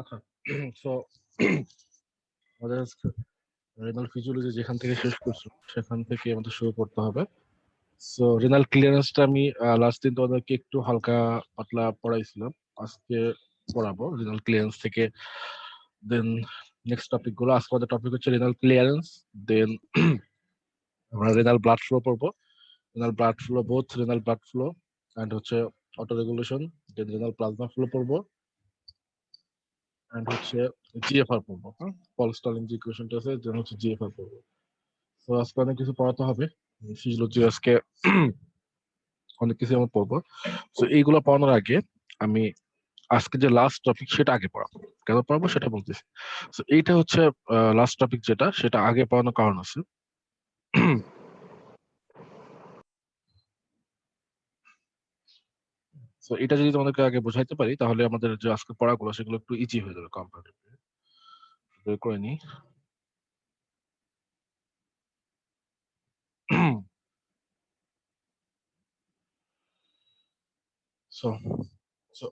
আচ্ছা, সো আমাদের renal physiology যেখান থেকে শেষ করছো সেখান থেকে আমাদের শুরু করতে হবে। সো রেনাল ক্লিয়ারেন্সটা আমি লাস্ট দিন তোমাদেরকে একটু হালকা পাতলা পড়াইছিলাম, আজকে পড়াবো রেনাল ক্লিয়ারেন্স থেকে। দেন নেক্সট টপিক গুলো, আজকে আমাদের টপিক হচ্ছে রেনাল ক্লিয়ারেন্স। দেন আমরা রেনাল ব্লাড ফ্লো পড়বো, renal blood flow, both renal blood flow and হচ্ছে auto regulation. Then renal plasma flow পড়বো অ্যান্ড হচ্ছে জিএফআর পড়বো। হ্যাঁ, পলস্টলিং যে ইকুয়েশনটা আছে, দেন হচ্ছে জিএফআর পড়বো। তো আজকে অনেক কিছু পড়াতে হবে, ফিজিওলজি আজকে অনেক কিছু আমরা পড়বো। তো এইগুলো পড়ানোর আগে আমি আজকে যে লাস্ট টপিক সেটা আগে পড়াবো। কেন পড়াবো সেটা বলতেছি। তো এইটা হচ্ছে লাস্ট টপিক, যেটা সেটা আগে পড়ানোর কারণ আছে। তো এটা যদি তোমাদেরকে আগে বোঝাইতে পারি তাহলে আমাদের যে আজকে পড়াগুলো সেগুলো একটু ইজি হয়ে যাবে কম্পারেটিভলি। বের করে নি। সো সো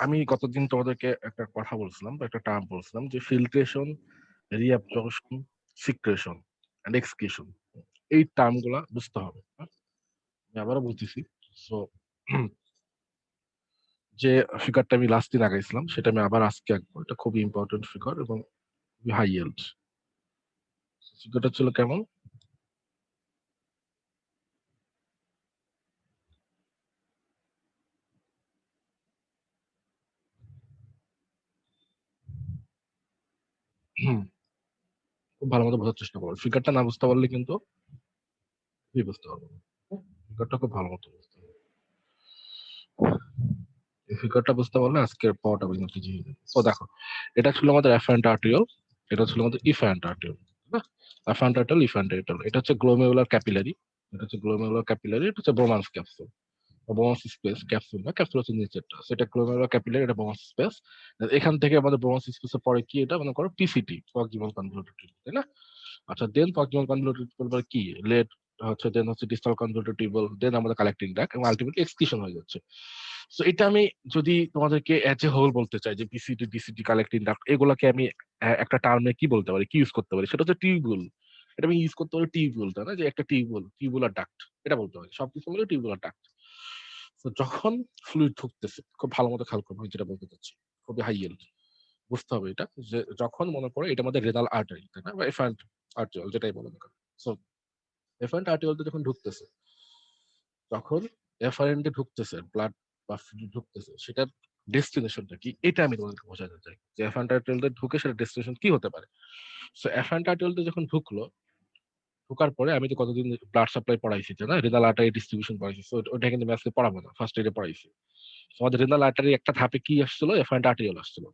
আমি গতদিন তোমাদেরকে একটা কথা বলছিলাম বা একটা টার্ম বলছিলাম যে filtration, reabsorption, secretion and excretion. এই টার্ম গুলা বুঝতে হবে। হ্যাঁ? আমি আবারও বলতেছি। সো যে ফিগারটা আমি লাস্ট দিন আগাইছিলাম সেটা আমি আবার আজকে আঁকবো। এটা খুবই ইম্পর্টেন্ট ফিগার এবং খুবই হাই ইয়েল্ড। ফিগারটা ছিল কেমন? হুম, খুব ভালো মতো বোঝার চেষ্টা করো। ফিগারটা না বুঝতে পারলে কিন্তু বুঝতে পারবো না। ফিগারটা খুব ভালো মতো বুঝতে হবে। এই ফিগারটা বুঝতে পারলে আজকের পড়াটা কিন্তু ইজি হয়ে যাবে। তো দেখো, এটা ছিল আমাদের অ্যাফারেন্ট আর্টেরিওল, এটা ছিল আমাদের ইফারেন্ট আর্টেরিওল। না, অ্যাফারেন্ট আর্টেরিওল, ইফারেন্ট আর্টেরিওল, এটা হচ্ছে গ্লোমেরুলার ক্যাপিলারি, এটা হচ্ছে গ্লোমেরুলার ক্যাপিলারি, এটা হচ্ছে ব্রোমান্স ক্যাপসুল। বোমাস স্পেস ক্যাপসুল, না ক্যাপসুল হচ্ছে নিচেরটা, সেটা গ্লোমেরুলার ক্যাপিলারি, এটা বোমাস স্পেস। এখান থেকে আমাদের বোমাস স্পেসে পরে কি, এটা মনে করো পিসিটি, প্রক্সিমাল কনভলিউটেড টিউবুল, তাই না? আচ্ছা, দেন প্রক্সিমাল কনভলিউটেড টিউবুল পরে কি, লেট হচ্ছে, দেন হচ্ছে ডিস্টাল কনভলিউটেড টিউবুল, দেন আমাদের কালেক্টিং ডাক্ট এবং আলটিমেটলি এক্সক্রিশন হয়ে যাচ্ছে। সো এটা আমি যদি তোমাদেরকে এজ এ হোল বলতে চাই যে পিসিটি, ডিসিটি, কালেক্টিং ডাক্ট, এগুলোকে আমি একটা টার্মে কি বলতে পারি, কি ইউজ করতে পারি, সেটা হচ্ছে টিউবুল। এটা আমি ইউজ করতে পারি টিউবুল, তাই না? যে একটা টিউবুল, টিউবুলার ডাক্ট, এটা বলতে পারি। সবকিছু মিলে টিউবুলার ডাক্ট। তো যখন ফ্লুইড ঢুকতেছে, খুব ভালো মতো খেয়াল করবো আমি যেটা বলতে চাচ্ছি, খুবই হাই ইয়েল্ড বুঝতে হবে এটা, যে যখন মনে করো এটা আমাদের রেনাল আর্টারি, তাই না, বা এফারেন্ট আর্টিওল যেটাই বলো না। সো এফারেন্ট আর্টিওলতে যখন ঢুকতেছে, তখন এফারেন্টে ঢুকতেছে ব্লাড বা ফ্লুইড ঢুকতেছে, সেটার ডেস্টিনেশনটা কি, এটা আমি তোমাদেরকে বোঝাতে চাই যে এফারেন্ট আর্টিওলতে ঢুকে সেটা ডেস্টিনেশন কি হতে পারে। সো এফারেন্ট আর্টিওলতে যখন ঢুকলো, ঢোকার পরে আমি তো কতদিন ব্লাড সাপ্লাই পড়াইছি, তাই না, রেনাল আর্টারি ডিস্ট্রিবিউশন পড়াইছি। সো ওটা কিন্তু আমি আজকে পড়াবো না, ফার্স্ট এডে পড়াইছি। আমাদের রেনাল আর্টারি একটা ধাপে কি আসছিল, এফারেন্ট আর্টেরিওল আসছিল।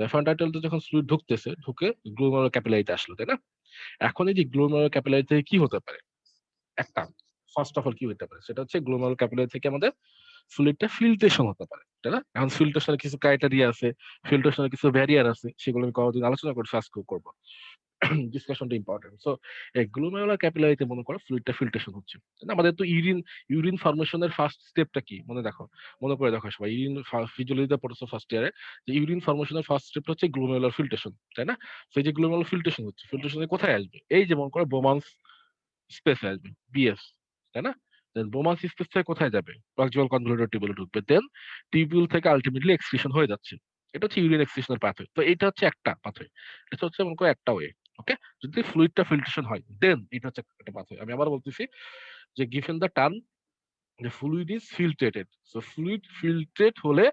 এফারেন্ট আর্টেরিওলতে যখন ফ্লুইড ঢুকতেছে, ঢুকে গ্লোমেরুলার ক্যাপিলারিতে আসলো, তাই না? এখন এই যে গ্লোমেরুলার ক্যাপিলারি থেকে কি হতে পারে, একটা ফার্স্ট অফ অল কি হতে পারে, সেটা হচ্ছে গ্লোমেরুলার ক্যাপিলারি থেকে আমাদের ফ্লুইডটা ফিল্ট্রেশন হতে পারে, তাই না? এখন ফিল্ট্রেশনের কিছু ক্রাইটেরিয়া আছে, ফিল্ট্রেশনের কিছু ব্যারিয়ার আছে, সেগুলো আমি কতদিন আলোচনা করছি, আজকেও করবো। ডিসকাশনটা ইম্পর্টেন্ট। সো এই গ্লোমেরুলার ক্যাপিলারিতে মনে করো ফ্লুইডটা ফিল্ট্রেশন হচ্ছে, তাই না? আমাদের তো ইউরিন, ইউরিন ফর্মেশনের ফার্স্ট স্টেপটা কি মনে দেখো, মনে করে দেখো সবাই, ইউরিন ফিজিওলজিতে পড়েছো ফার্স্ট ইয়ারে, যে ইউরিন ফর্মেশনের ফার্স্ট স্টেপটা হচ্ছে গ্লোমেরুলার ফিল্ট্রেশন, তাই না? সেই যে গ্লোমেরুলার ফিল্ট্রেশন হচ্ছে, ফিল্ট্রেশনে কোথায় আসবে, এই যে মনে করো বোমান্স স্পেসে আসবে, বিএস, তাই না? দেন বোমান্স স্পেস থেকে কোথায় যাবে, প্রক্সিমাল কনভলিউটেড টিউবুলে ঢুকবে, দেন টিউবুল থেকে আলটিমেটলি এক্সক্রিশন হয়ে যাচ্ছে। এটা হচ্ছে ইউরিন এক্সক্রিশনের পাথওয়ে। তো এটা হচ্ছে একটা পাথওয়ে, এটা হচ্ছে মনে করো একটা ওয়ে। ওকে, যদি ফ্লুইডটা ফিল্ট্রেশন হয়, দেন এটা হচ্ছে একটা পাথওয়ে। আমি আবার বলতেছি যে গিভেন দ্য টার্ম যে fluid is filtrated, so fluid filtrate হলে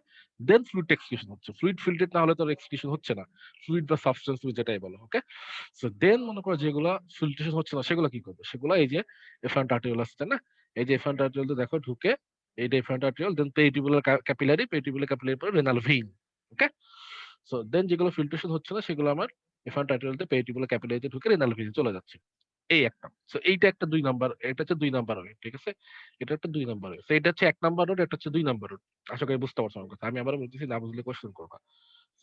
দেন ফ্লুইড এক্সক্রিশন হচ্ছে, ফ্লুইড ফিল্ট্রেট না হলে তো এক্সক্রিশন হচ্ছে না, ফ্লুইড বা সাবস্টেন্স তুমি যেটাই বলো। ওকে, সো দেন মনে করো যেগুলো ফিল্ট্রেশন হচ্ছে না সেগুলো কি করবে, সেগুলো এই যে এফারেন্ট আর্টেরিওল আছে না, এই যে এফারেন্ট আর্টেরিওল দেখো ঢুকে, এইটা এফারেন্ট আর্টেরিওল, দেন পেরিটিউবুলার ক্যাপিলারি, পেরিটিউবুলার ক্যাপিলারি পরে রেনাল ভেইন। ওকে, সো দেন যেগুলো ফিল্ট্রেশন হচ্ছে না সেগুলো আমার এফারেন্ট আর্টেরিওলতে পেরিটিউবুলার ক্যাপিলারিতে ঢুকে রেনাল ভেইনে চলে যাচ্ছে। এই একটা, সো এইটা একটা 2 নাম্বার, এটা হচ্ছে 2 নাম্বার ওয়ে, ঠিক আছে? এটা একটা 2 নাম্বার ওয়ে, এটা হচ্ছে 1 নাম্বার রোড, এটা হচ্ছে 2 নাম্বার রোড। আশা করি বুঝতে পারছো আমার কথা। আমি আবার বলতেছি, না বুঝলে কোশ্চেন করবা।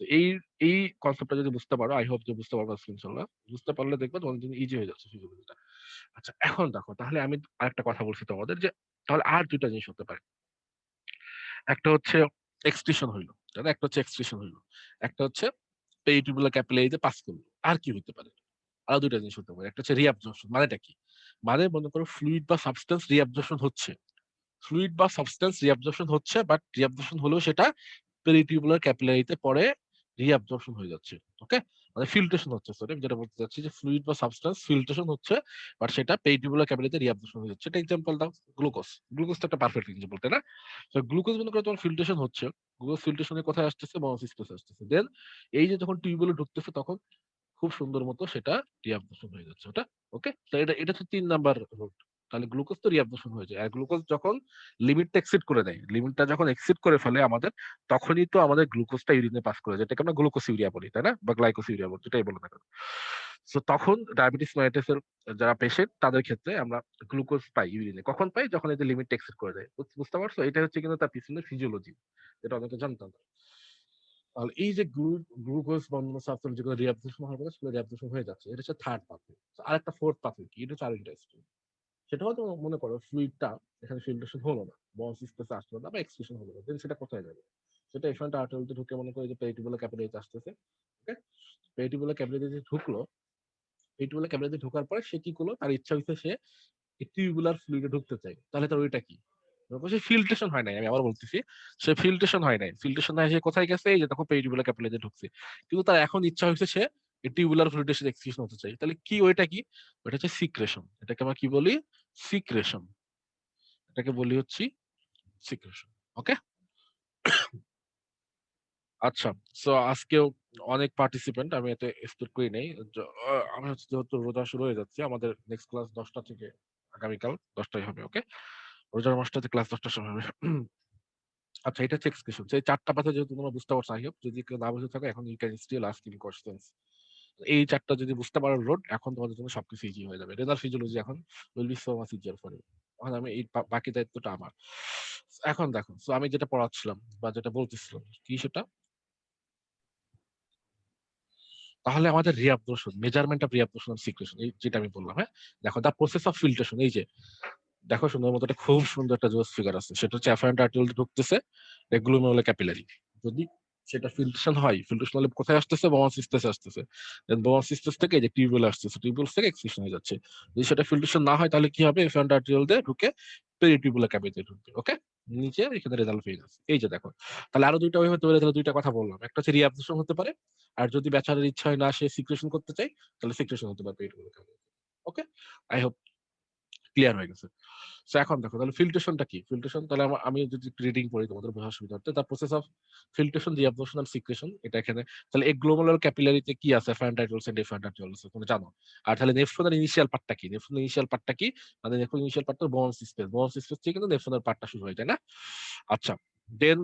তো এই এই কনসেপ্টটা যদি বুঝতে পারো, আই হোপ যে বুঝতে পারবা ইনশাআল্লাহ। বুঝতে পারলে দেখবে তোমার জন্য ইজি হয়ে যাচ্ছে ফিজিওলজিটা। আচ্ছা, এখন দেখো তাহলে আমি আরেকটা কথা বলছি তোমাদের, যে তাহলে আর দুইটা জিনিস হতে পারে। একটা হচ্ছে এক্সক্রিশন হইলো, তাই না? একটা হচ্ছে এক্সক্রিশন হইলো, একটা হচ্ছে পেরিটিউবুলার ক্যাপিলারিতে পাস করলো। আর কি হতে পারে? আরো দুইটা জিনিস হতে পারে। একটা হচ্ছে রিঅ্যাবজর্পশন। মানেটা কি? মানে মনে করো ফ্লুইড বা সাবস্টেন্স রিঅ্যাবজর্পশন হচ্ছে। ফ্লুইড বা সাবস্টেন্স রিঅ্যাবজর্পশন হচ্ছে, বাট রিঅ্যাবজর্পশন হলেও সেটা পেরিটিউবুলার ক্যাপিলারিতে পরে রিঅ্যাবজর্পশন হয়ে যাচ্ছে। ওকে? মানে ফিল্ট্রেশন হচ্ছে, সরি আমি যেটা বলতে চাচ্ছি যে ফ্লুইড বা সাবস্টেন্স ফিল্ট্রেশন হচ্ছে, বাট সেটা পেরিটিউবুলার ক্যাপিলারিতে রিঅ্যাবজর্পশন হয়ে যাচ্ছে। এটা এক্সাম্পল দাও, গ্লুকোজ। গ্লুকোজ তো একটা পারফেক্ট এক্সাম্পল, তাই না? তো গ্লুকোজ মনে করো তোমার ফিল্ট্রেশন হচ্ছে, গ্লুকোজ ফিল্ট্রেশনে কোথায় আসতেছে? বনসিস্টেসে আসতেছে। দেন এই যে যখন টিউবুলে ঢুকতেছে তখন খুব সুন্দর মতো সেটা রিঅ্যাবজর্পশন হয়ে যাচ্ছে ওটা। ওকে? তো এটা হচ্ছে ৩ নাম্বার রুট। তাহলে গ্লুকোজ তো রিঅ্যাবজর্পশন হয়ে যায়। আর গ্লুকোজ যখন লিমিটটা এক্সিড করে দেয়, লিমিটটা যখন এক্সিড করে ফেলে আমাদের, তখনই তো আমাদের গ্লুকোজটা ইউরিনে পাস করে যায়। যেটাকে আমরা গ্লুকোসিউরিয়া বলি, তাই না? বা গ্লাইকোসিউরিয়া বলি, যেটাই বলে না কেন। সো তখন ডায়াবেটিস মেলাইটাসের যারা পেশেন্ট তাদের ক্ষেত্রে আমরা গ্লুকোজ পাই ইউরিনে। কখন পাই? যখন এই যে লিমিট এক্সিড করে দেয়। বুঝতে পারছো? এটা হচ্ছে কিন্তু তার পিছনে ফিজিওলজি, যেটা অনেকে জানতাম না। আর এই যে গ্লুকোজ বা অন্যান্য সাবস্টেন্স যেগুলো রিঅ্যাবজর্পশন হওয়ার কথা সেগুলো রিঅ্যাবজর্পশন হয়ে যাচ্ছে। এটা হচ্ছে থার্ড পাথওয়ে। আরেকটা ফোর্থ পাথওয়ে কি? এটা হচ্ছে আরো ইন্টারেস্টিং। সেটা হয়তো মনে করো ফ্লুইডটা এখানে ফিল্ট্রেশন হলো না, বন্ড স্পেসে আসলো না বা এক্সক্রিশন হলো না, দেন সেটা কোথায় যাবে? সেটা এফারেন্ট আর্টারিতে ঢুকে মনে করো যে পেরিটিউবুলার ক্যাপিলারিতে আসতেছে। ওকে? পেরিটিউবুলার ক্যাপিলারিতে ঢুকলো, পেরিটিউবুলার ক্যাপিলারিতে ঢোকার পরে সে কি করলো? তার ইচ্ছা হইছে সে টিউবুলার ফ্লুইডে ঢুকতে চাই, তাহলে তার ওইটা কি? সে ফিল্ট্রেশন হয় নাই, আমি আবার বলতেছি, সে ফিল্ট্রেশন হয় নাই। ফিল্ট্রেশন না, সে কোথায় গেছে? এই যে তখন পেরিটিউবুলার ক্যাপিলারিতে ঢুকছে। কিন্তু তার এখন ইচ্ছা হয়েছে সে টিউবুলার ফ্লুইডের সাথে এক্সক্রিশন হতে চাই, তাহলে কি ওইটা কি? ওইটা হচ্ছে সিক্রেশন। এটাকে আমরা কি বলি? সিক্রেশন। এটাকে বলি হচ্ছে সিক্রেশন। ওকে? আচ্ছা, সো আজকেও অনেক পার্টিসিপেন্ট, আমি এতে এক্সপেক্ট করি নাই। আমি হচ্ছে যেহেতু রোজা শুরু হয়ে যাচ্ছে, আমাদের নেক্সট ক্লাস 10টা থেকে, আগামীকাল 10টায় হবে। ওকে? রোজার মাসটাতে ক্লাস 10টার সময় হবে। আচ্ছা, এটা হচ্ছে এক্সক্রিশন। এই 4টা পাথে যেহেতু তোমরা বুঝতে পারছো, আই হোপ। যদি কেউ না বুঝে থাকো এখন you can still ask me questions. এই 4টা যদি বুঝতে পারো রোড, এখন তোমাদের জন্য সবকিছু ইজি হয়ে যাবে। রেনাল ফিজিওলজি এখন will be so much easier for you. এখন আমি এই বাকি দায়িত্বটা আমার। এখন দেখো, সো আমি যেটা পড়াচ্ছিলাম বা যেটা বলতেছিলাম কি সেটা, তাহলে আমাদের reabsorption, measurement of reabsorption of secretion, এই যেটা আমি বললাম, হ্যাঁ? দেখো দা প্রসেস অফ ফিল্ট্রেশন, এই যে দেখো সুন্দর মতো একটা খুব সুন্দর একটা জোস ফিগার আছে, সেটা হচ্ছে অ্যাফারেন্ট আর্টেরিওল ঢুকতেছে গ্লুমেরুলার ক্যাপিলারি। যদি সেটা ফিল্ট্রেশন হয়, ফিল্ট্রেশন হলে কোথায় আসতেছে? বোমাস সিস্টেসে আসতেছে। দেন বোমাস সিস্টেস থেকে এই যে টিউবুল আসতেছে, টিউবুল থেকে এক্সক্রিশন হয়ে যাচ্ছে। যদি সেটা ফিল্ট্রেশন না হয় তাহলে কি হবে? অ্যাফারেন্ট আর্টেরিওল দিয়ে ঢুকে পেরিটিউবুলার ক্যাপিলারিতে ঢুকবে। ওকে? নিচে এখানে রেজাল্ট পেয়ে গেছে। এই যে দেখো, তাহলে আরো দুইটা ওয়ে হতে পারে। তাহলে দুইটা কথা বললাম, একটা হচ্ছে রিঅ্যাবজর্পশন হতে পারে, আর যদি বেচারার ইচ্ছা হয় না সে সিক্রেশন করতে চাই, তাহলে সিক্রেশন হতে পারে পেরিটিউবুলার ক্যাপিলারিতে। ওকে? আই হোপ ক্লিয়ার হয়ে গেছে। সো এখন দেখো তাহলে ফিল্ট্রেশনটা কি? ফিল্ট্রেশন তাহলে আমি যদি রিডিং পড়ি তোমাদের বোঝার সুবিধার্থে, the process of filtration, reabsorption and secretion, এটা এখানে তাহলে এই গ্লোমেরুলার ক্যাপিলারিতে কি আছে? Afferent arterioles and efferent arterioles তুমি জানো। আর তাহলে নেফ্রনের ইনিশিয়াল পার্টটা কি? নেফ্রনের ইনিশিয়াল পার্টটা কি? মানে নেফ্রনের ইনিশিয়াল পার্টটা বোন সিস্টেম, বোন সিস্টেম থেকে কিন্তু নেফ্রনের পার্টটা শুরু হয়, তাই না? আচ্ছা, দেন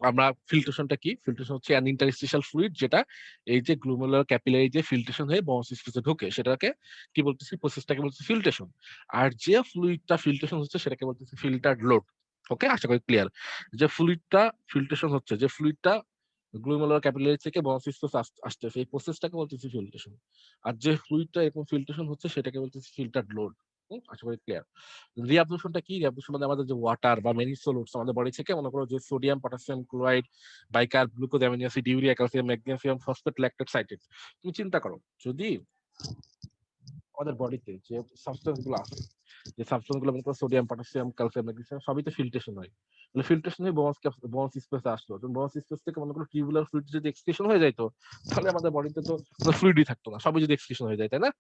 আমরা ফিল্ট্রেশনটা কি? ফিল্ট্রেশন হচ্ছে অ্যান ইন্টারস্টিশিয়াল ফ্লুইড, যেটা এই যে গ্লোমেরুলার ক্যাপিলারি যে ফিল্ট্রেশন হয়ে বোন সিস্টেমে ঢোকে, সেটাকে কি বলতেছি? প্রসেসটাকে বলতেছি ফিল্ট্রেশন। আর যে ফ্লুইডটা ফিল্ট্রেশন হচ্ছে সেটাকে বলতেছি ফিল্টার্ড লোড। ওকে? আশা করি ক্লিয়ার। যে ফ্লুইডটা ফিল্ট্রেশন হচ্ছে, যে ফ্লুইডটা গ্লোমেরুলার ক্যাপিলারি থেকে বোন সিস্টেমে আসতেছে, এই প্রসেসটাকে বলতেছি ফিল্ট্রেশন। আর যে ফ্লুইডটা এরকম ফিল্ট্রেশন হচ্ছে সেটাকে বলতেছি ফিল্টার্ড লোড। আশা করি ক্লিয়ার। রিঅ্যাবজর্পশনটা কি? রিঅ্যাবজর্পশন মানে আমাদের যে ওয়াটার বা মেনি সলিউটস আমাদের বডি থেকে, মনে করো যে sodium, potassium chloride, bicarb, glucose, amino acid, urea, calcium, magnesium, phosphate, lactate, citrate. তুমি চিন্তা করো, যদি আমাদের বডিতে যে সাবস্টেন্স গুলো আছে, যে সাবস্টেন্স গুলো মনে করো সোডিয়াম, পটাশিয়াম, ক্যালসিয়াম, ম্যাগনেসিয়াম, সবই তো ফিল্ট্রেশন হয়। তাহলে ফিল্ট্রেশন হয়ে বোনস স্পেসে আসলো, বোনস স্পেস থেকে মনে করো টিউবুলার ফ্লুইড যদি এক্সক্রিশন হয়ে যাইতো, তাহলে আমাদের বডিতে তো কোনো ফ্লুইডই থাকতো না, সবই যদি এক্সক্রিশন হয়ে যায়, তাই না?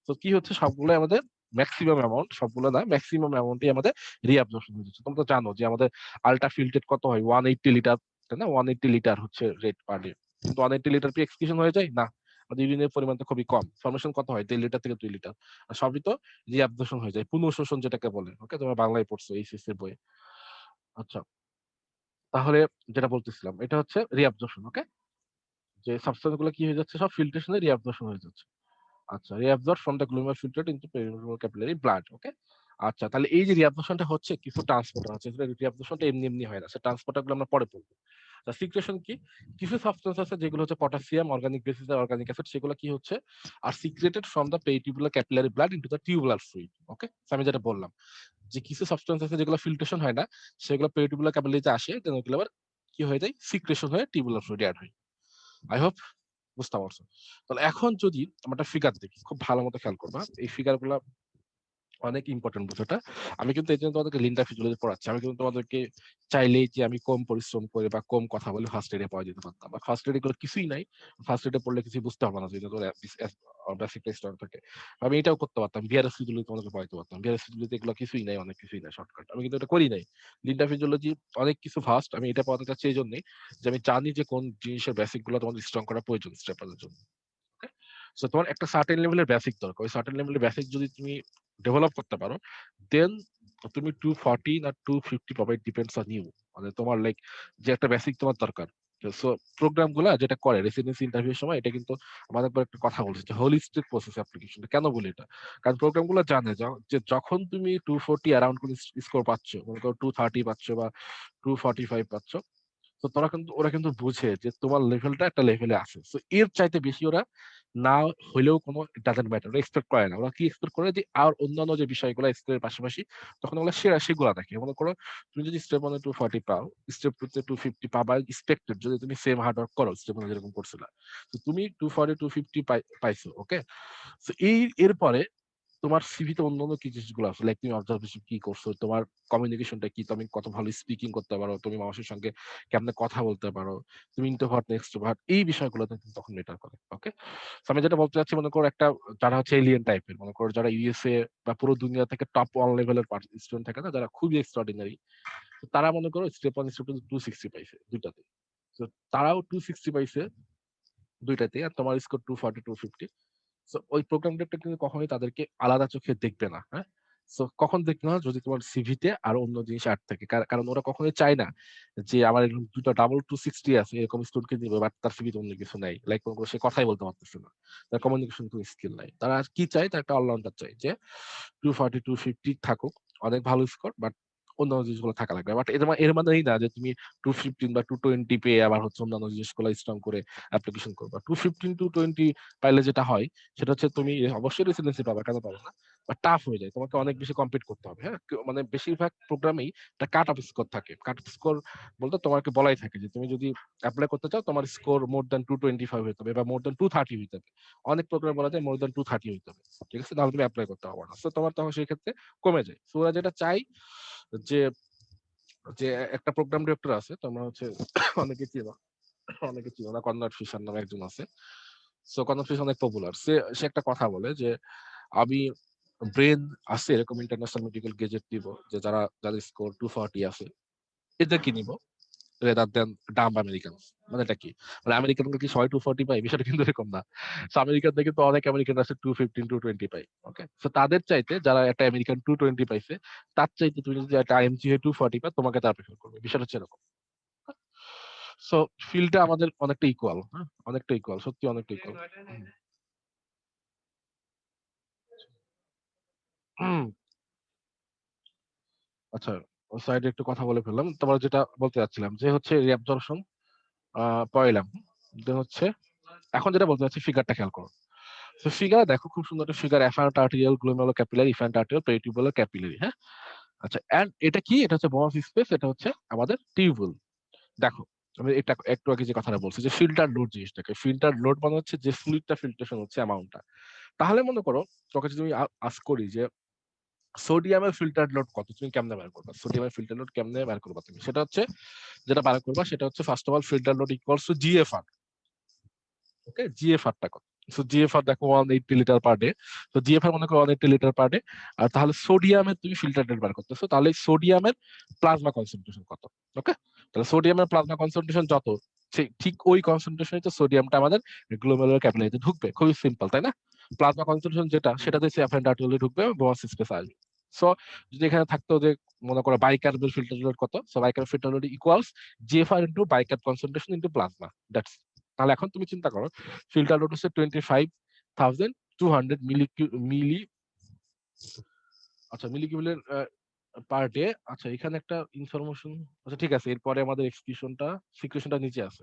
তো কি হচ্ছে, সবগুলো আমাদের ম্যাক্সিমাম অ্যামাউন্ট, সবগুলো না ম্যাক্সিমাম অ্যামাউন্টই আমাদের রিঅ্যাবজর্পশন হয়ে যাচ্ছে। তোমরা তো জানো যে আমাদের আলট্রা ফিল্ট্রেট কত হয়? 180 লিটার, তাই না? 180 লিটার হচ্ছে রেট পার ডে। কিন্তু 180 লিটার কি এক্সক্রিশন হয়ে যায়? না, আমাদের ইউরিনের পরিমাণ তো খুবই কম। ফর্মেশন কত হয়? 1.5 লিটার থেকে 2 লিটার। আর সবই তো রিঅ্যাবজর্পশন হয়ে যায়, পুনঃশোষণ যেটাকে বলে। ওকে? তোমরা বাংলায় পড়ছো এইচএসসি এর বইয়ে। আচ্ছা, তাহলে যেটা বলতেছিলাম এটা হচ্ছে রিঅ্যাবজর্পশন। ওকে? যে সাবস্টেন্স গুলো কি হয়ে যাচ্ছে? সব ফিল্ট্রেশনে রিঅ্যাবজর্পশন হয়ে যাচ্ছে। আচ্ছা, reabsorb from the glomerular filtrate into peripheral capillary blood. Okay? আচ্ছা, তাহলে এই যে রিঅ্যাবজর্পশনটা হচ্ছে, কিছু ট্রান্সপোর্টার আছে। রিঅ্যাবজর্পশনটা এমনি এমনি হয় না, সে ট্রান্সপোর্টার গুলো আমরা পরে পড়বো। সিক্রেশন কি? কিছু সাবস্টেন্স আছে যেগুলো হচ্ছে potassium, organic bases, organic acid, সেগুলো কি হচ্ছে আর secreted from the peritubular capillary blood into the tubular fluid. Okay? আমি যেটা বললাম যে কিছু সাবস্টেন্স আছে যেগুলো ফিল্ট্রেশন হয় না, সেগুলো পেরিটিউবুলার ক্যাপিলারিতে আসে, দেন ওগুলো আবার কি হয়ে যায়? সিক্রেশন হয়ে টিউবুলার ফ্লুইডে অ্যাড হয়। আই হোপ বুঝতে পারছো? তাহলে এখন যদি আমরা একটা ফিগার দেখি, খুব ভালো মতো খেয়াল করবা, এই ফিগার গুলা অনেক ইম্পর্টেন্ট বিষয়টা। আমি কিন্তু এই জন্য তোমাদেরকে লিনডা ফিজিওলজি পড়াচ্ছি। আমি কিন্তু তোমাদেরকে চাইলেই যে আমি কম পরিশ্রম করে বা কম কথা বলে ফার্স্ট এডে পাওয়া যেতে পারতাম। বা ফার্স্ট এড এগুলো কিছুই নাই। ফার্স্ট এডে পড়লে কিছুই বুঝতে হবে না যদি তোর বেসিক স্টার্ট থাকে। আমি এটাও করতে পারতাম। বিআরএস ফিজিওলজি তোমাদেরকে পড়াইতে পারতাম। বিআরএস ফিজিওলজি এগুলো কিছুই নাই, অনেক কিছুই নাই শর্টকাট। আমি কিন্তু এটা করি নাই। লিনডা ফিজিওলজি অনেক কিছু ফার্স্ট। আমি এটা পড়াতে চাচ্ছি এইজন্যই যে আমি জানি যে কোন জিনিসের বেসিক গুলো তোমাদের স্ট্রং করা প্রয়োজন স্টেপারের জন্য। সো তোমার একটা সার্টেন লেভেলের বেসিক দরকার। ওই সার্টেন লেভেলের বেসিক যদি তুমি ডেভেলপ করতে পারো, দেন তুমি 240 না 250 পাবে, ডিপেন্ডস অন ইউ। মানে তোমার লাইক যে একটা বেসিক তোমার দরকার। সো প্রোগ্রাম গুলা যেটা করে রেসিডেন্সি ইন্টারভিউর সময়, এটা কিন্তু আমাদের একবার একটা কথা বলছে যে হোলিস্টিক প্রসেস অ্যাপ্লিকেশন। কেন বলি এটা? কারণ প্রোগ্রাম গুলো জানে যে যখন তুমি 240 অ্যারাউন্ড কোন স্কোর পাচ্ছ, মনে করো 230 পাচ্ছ বা 245 পাচ্ছ, তো ওরা কিন্তু বুঝে যে তোমার লেভেলটা একটা লেভেলে আছে। সো এর চাইতে বেশি ওরা না হইলেও কোনো ডাজন্ট ম্যাটার, ওরা এক্সপেক্ট করে না। ওরা কি এক্সপেক্ট করে যে আর অন্যান্য যে বিষয়গুলো স্টেপের পাশাপাশি তখন ওরা সেগুলা দেখে। মনে করো তুমি যদি স্টেপ 1 এ 240 পাও, স্টেপ 2 তে 250 পাবা এক্সপেক্টেড, যদি তুমি সেম হার্ড ওয়ার্ক করো স্টেপ 1 যেরকম করছিলা। তো তুমি 240 250 পাইছো, ওকে? সো এরপরে তোমার সিভিতে অন্যান্য কি জিনিসগুলো আছে, লাইক তুমি অবজারভেশন কি করছো, তোমার কমিউনিকেশনটা কি, তুমি কত ভালো স্পিকিং করতে পারো, তুমি মানুষের সঙ্গে কেমনে কথা বলতে পারো, তুমি ইন্ট্রোভার্ট না এক্সট্রোভার্ট, এই বিষয়গুলো কিন্তু তখন ম্যাটার করে। ওকে? আমি যেটা বলতে চাচ্ছি, মনে করো একটা যারা হচ্ছে এলিয়েন টাইপের, মনে করো যারা ইউএসএ বা পুরো দুনিয়া থেকে টপ 1 লেভেলের স্টুডেন্ট থাকে না, যারা খুবই এক্সট্রাঅর্ডিনারি, তারা মনে করো স্টেপ 1 স্টেপ 2 260 পাইছে দুইটাতে। তো তারাও 260 পাইছে দুইটাতে, আর তোমার স্কোর 240 250। সো ওই প্রোগ্রাম ডিরেক্টর কিন্তু কখনোই তাদেরকে আলাদা চোখে দেখবে না। হ্যাঁ? সো কখন দেখবে না? যদি তোমার সিভিতে আরো অন্য জিনিস অ্যাড থাকে। কারণ ওরা কখনোই চায় না যে আমার এরকম দুটো ডাবল 260 আছে এরকম স্টুডেন্টকে দিবে, বাট তার সিভিতে অন্য কিছু নাই। লাইক মনে করো সে কথাই বলতে পারতেছে না। তার কমিউনিকেশন কোনো স্কিল নাই। তারা আর কি চায়? তারা একটা অলরাউন্ডার চায় যে 240 250 থাকুক, অনেক ভালো স্কোর, বাট অন্যান্য জিনিসগুলো থাকা লাগবে। বাট এর মানে এই না যে তুমি 215 বা 220 পেয়ে আবার হচ্ছে অন্যান্য জিনিসগুলো স্ট্রং করে অ্যাপ্লিকেশন করবা। 215 220 পাইলে যেটা হয় সেটা হচ্ছে তুমি অবশ্যই রেসিডেন্সি পাবা, কেন পাবো না? বাট টাফ হয়ে যায়, তোমাকে অনেক বেশি কম্পিট করতে হবে। হ্যাঁ? মানে বেশিরভাগ প্রোগ্রামেই একটা কাট অফ স্কোর থাকে। কাট অফ স্কোর বলতে তোমাকে বলাই থাকে যে তুমি যদি এপ্লাই করতে চাও তোমার স্কোর মোর দ্যান 225 হইতে হবে বা মোর দ্যান 230 হইতে হবে। অনেক প্রোগ্রাম বলা যায় মোর দ্যান 230 হইতে হবে। ঠিক আছে? তাহলে তুমি এপ্লাই করতে পারবে না। সো তোমার তখন সেই ক্ষেত্রে কমে যায়। সো ওরা যেটা চাই যে যে একটা প্রোগ্রাম ডিরেক্টর আছে, তোমরা হচ্ছে অনেকে চিনো, অনেকে চিনো না, কনরাড ফিশার নামে একজন আছে। সো কনরাড ফিশার অনেক পপুলার। সে একটা কথা বলে যে আমি ব্রেন আছে এরকম ইন্টারন্যাশনাল মেডিকেল গেজেট দিব যে যাদের স্কোর 240 আছে এদেরকে নিব রেদার দেন ডাম্ব আমেরিকান। মানে এটা কি? মানে আমেরিকানরা কি সবাই 240 পায়? বিষয়টা কিন্তু এরকম না। সো আমেরিকানদের কিন্তু অনেক আমেরিকান আছে 215 220 পায়। ওকে? সো তাদের চাইতে যারা একটা আমেরিকান 220 পাইছে, তার চাইতে তুমি যদি একটা আইএমজি 240 পাও, তোমাকে তারা প্রেফার করবে। বিষয়টা হচ্ছে এরকম। সো ফিল্ডটা আমাদের অনেকটা ইকুয়াল। হ্যাঁ? অনেকটা ইকুয়াল, সত্যি অনেকটা ইকুয়াল। আচ্ছা, ও সাইডে একটু কথা বলে ফেললাম। তোমার যেটা বলতে চাচ্ছিলাম যে হচ্ছে রিঅ্যাবজর্পশন পড়াইলাম। যে হচ্ছে এখন যেটা বলতে চাচ্ছি, ফিগারটা খেয়াল করো। তো ফিগার দেখো, খুব সুন্দর একটা figure, afferent arterial glomerular capillary, efferent arterial peritubular capillary. হ্যাঁ? আচ্ছা, এন্ড এটা কি? এটা হচ্ছে বস স্পেস, এটা হচ্ছে আমাদের টিউবুল। দেখো, আমি এটা একটু আগে যে কথাটা বলছি যে ফিল্টার লোড জিনিসটাকে, ফিল্টার লোড মানে হচ্ছে যে ফ্লুইডটা ফিল্ট্রেশন হচ্ছে অ্যামাউন্টটা। তাহলে মনে করো তোকে যদি আমি আস্ক করি যে সোডিয়ামের ফিল্টার লোড কত, তুমি কেমনে বের করবা? সোডিয়ামের ফিল্টার লোড কেমনে বের করবা তুমি? সেটা হচ্ছে যেটা বার করবা সেটা হচ্ছে first of all filter load equals to GFR. Okay? GFR টা কত? সো জিএফআর দেখো 180 লিটার পার ডে। তো জিএফআর মনে করো 180 লিটার পার ডে। আর তাহলে সোডিয়ামের তুমি ফিল্টার রেট বার করতেছো, তাহলে সোডিয়ামের প্লাজমা কনসেন্ট্রেশন কত? ওকে? তাহলে সোডিয়ামের প্লাজমা কনসেন্ট্রেশন যত, ঠিক ওই কনসেন্ট্রেশনে তো সোডিয়ামটা আমাদের গ্লোমেরুলার ক্যাপিলারিতে ঢুকবে। খুবই সিম্পল, তাই না? প্লাজমা কনসেন্ট্রেশন যেটা, সেটাতে অ্যাফারেন্ট আর্টেরিওলে ঢুকবে, বস স্পেস আসবে। সো যদি এখানে থাকতো যে মনে করো বাইকার্বের ফিল্টার লোড কত, so bicarb filter load equals GFR into bicarb concentration into plasma. That's. তাহলে এখন তুমি চিন্তা করো, ফিল্টার লোড হচ্ছে 25,200 মিলি, আচ্ছা মিলি কিউবেলের পার ডে। আচ্ছা, এখানে একটা ইনফরমেশন, আচ্ছা ঠিক আছে, এরপরে আমাদের সিকুয়েশনটা নিচে আছে।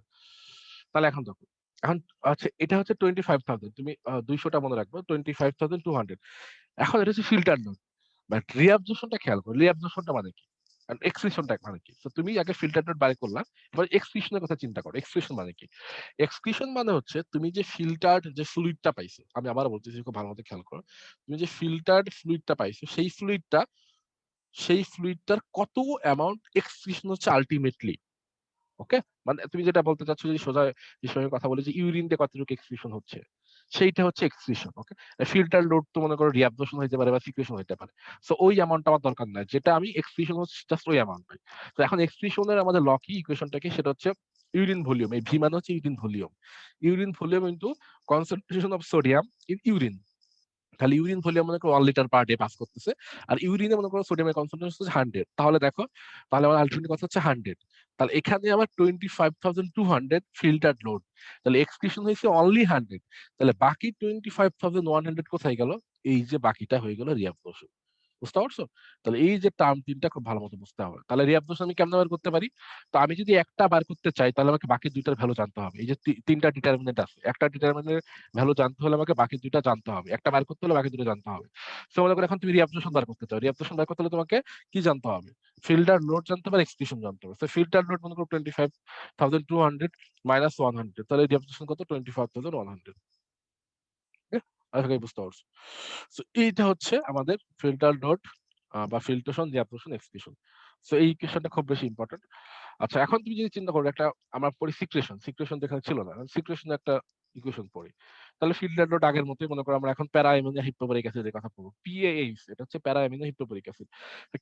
তাহলে এখন দেখো, এখন আচ্ছা এটা হচ্ছে 25,000, তুমি 200টা মনে রাখবো, 25,200। এখন এটা হচ্ছে ফিল্টার লোড, বাট রিঅ্যাবজর্পশনটা খেয়াল করো, রিঅ্যাবজর্পশনটা মানে কি? এক্সক্রিশনটা মানে কি? তো তুমি আগে ফিল্টার ডট বাই করলা, এবার এক্সক্রিশনের কথা চিন্তা করো। এক্সক্রিশন মানে কি? এক্সক্রিশন মানে হচ্ছে তুমি যে ফিল্টার্ড যে ফ্লুইডটা পাইছো, আমি আবার বলতেছি খুব ভালো মতো খেয়াল করো। তুমি যে ফিল্টার্ড ফ্লুইডটা পাইছো সেই ফ্লুইডটার কত অ্যামাউন্ট এক্সক্রিশন হচ্ছে আলটিমেটলি। ওকে, মানে তুমি যেটা বলতে চাচ্ছ, যদি সোজা হিসেবে কথা বলি যে ইউরিন দিয়ে কতটুকু এক্সক্রিশন হচ্ছে, সেইটা হচ্ছে এক্সক্রিশন। ওকে, ফিল্টার লোড তো মনে করো রিঅ্যাবজর্পশন হতে পারে বা সিক্রেশন হতে পারে। সো ওই অ্যামাউন্টটা আমার দরকার নাই, যেটা আমি এক্সক্রিশন হচ্ছে জাস্ট ওই অ্যামাউন্টটাই। তো এখন এক্সক্রিশনের আমাদের ল কি, ইকুয়েশনটা কি, সেটা হচ্ছে ইউরিন ভলিউম। এই ভি মানে হচ্ছে urine volume. Urine volume into concentration of sodium in urine. তাহলে ইউরিন ভলিউম মনে করো 1 লিটার পার ডে পাস করতেছে, আর ইউরিনে মনে করো সোডিয়ামের কনসেন্ট্রেশন হচ্ছে 100। তাহলে দেখো, তাহলে আমার আলটিমেট কথা হচ্ছে 100। তাহলে এখানে আমার 25,200 ফিল্টার লোড, তাহলে এক্সক্রিশন হয়েছে অনলি 100। তাহলে বাকি 25,100 কোথায় গেল? এই যে বাকিটা হয়ে গেল রিঅ্যাবজর্পশন। বুঝতে পারছো? তাহলে এই যে টার্ম তিনটা খুব ভালো মতো বুঝতে হবে। তাহলে রিঅ্যাবজর্পশন আমি কেমনে বার করতে পারি? তো আমি যদি একটা বার করতে চাই, তাহলে আমাকে বাকি দুইটার ভ্যালু জানতে হবে। এই যে তিনটা ডিটারমিনেন্ট আছে, একটা ডিটারমিনেন্টের ভ্যালু জানতে হলে আমাকে বাকি দুইটা জানতে হবে, একটা বার করতে হলে বাকি দুটো জানতে হবে। সো মনে করো এখন তুমি রিঅ্যাবজর্পশন বার করতে চাও, রিঅ্যাবজর্পশন বার করতে হলে তোমাকে কি জানতে হবে? ফিল্টার লোড জানতে হবে, এক্সক্রিশন জানতে হবে। তো ফিল্টার লোড মনে করো 25,200 মাইনাস 100, তাহলে রিঅ্যাবজর্পশন কত? 25,100। আশা করি বুঝতে পারছো। সো এইটা হচ্ছে আমাদের ফিল্টার ডট বা ফিল্ট্রেশন, রিঅ্যাবজর্পশন, এক্সক্রিশন। সো এই ইকুয়েশনটা খুব বেশি ইম্পর্টেন্ট। আচ্ছা, এখন তুমি যদি চিন্তা করো, একটা আমরা পড়ি সিক্রেশন, সিক্রেশন যেখানে ছিল না, সিক্রেশন একটা ইকুয়েশন পড়ি। তাহলে ফিল্টার ডট আগের মতোই মনে করো, আমরা এখন প্যারা অ্যামিনো হিপ্টোপরিক অ্যাসিডের কথা পড়বো, পিএএইচ। এটা হচ্ছে প্যারা অ্যামিনো হিপ্টোপরিক অ্যাসিড।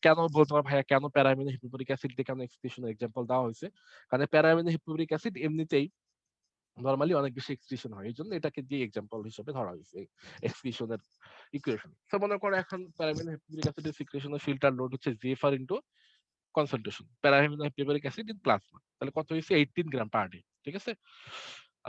কেন বলতো আমার ভাইয়া, কেন প্যারা অ্যামিনো হিপ্টোপরিক অ্যাসিড দিয়ে কেন এক্সক্রিশনের এক্সাম্পল দেওয়া হয়েছে? কারণ প্যারা অ্যামিনো হিপ্টোপরিক অ্যাসিড এমনিতেই নরমালি অনেক বেশি এক্সক্রিশন হয়, এই জন্য এটাকে দিয়ে এক্সাম্পল হিসেবে ধরা হয়েছে এক্সক্রিশনের ইকুয়েশন। তো মনে করো এখন প্যারামিনো হেপারিক অ্যাসিডের সিক্রেশনের ফিল্টার লোড হচ্ছে GFR into concentration para amino hippuric acid in plasma. তাহলে কত হয়েছে? 18 গ্রাম পার ডে। ঠিক আছে,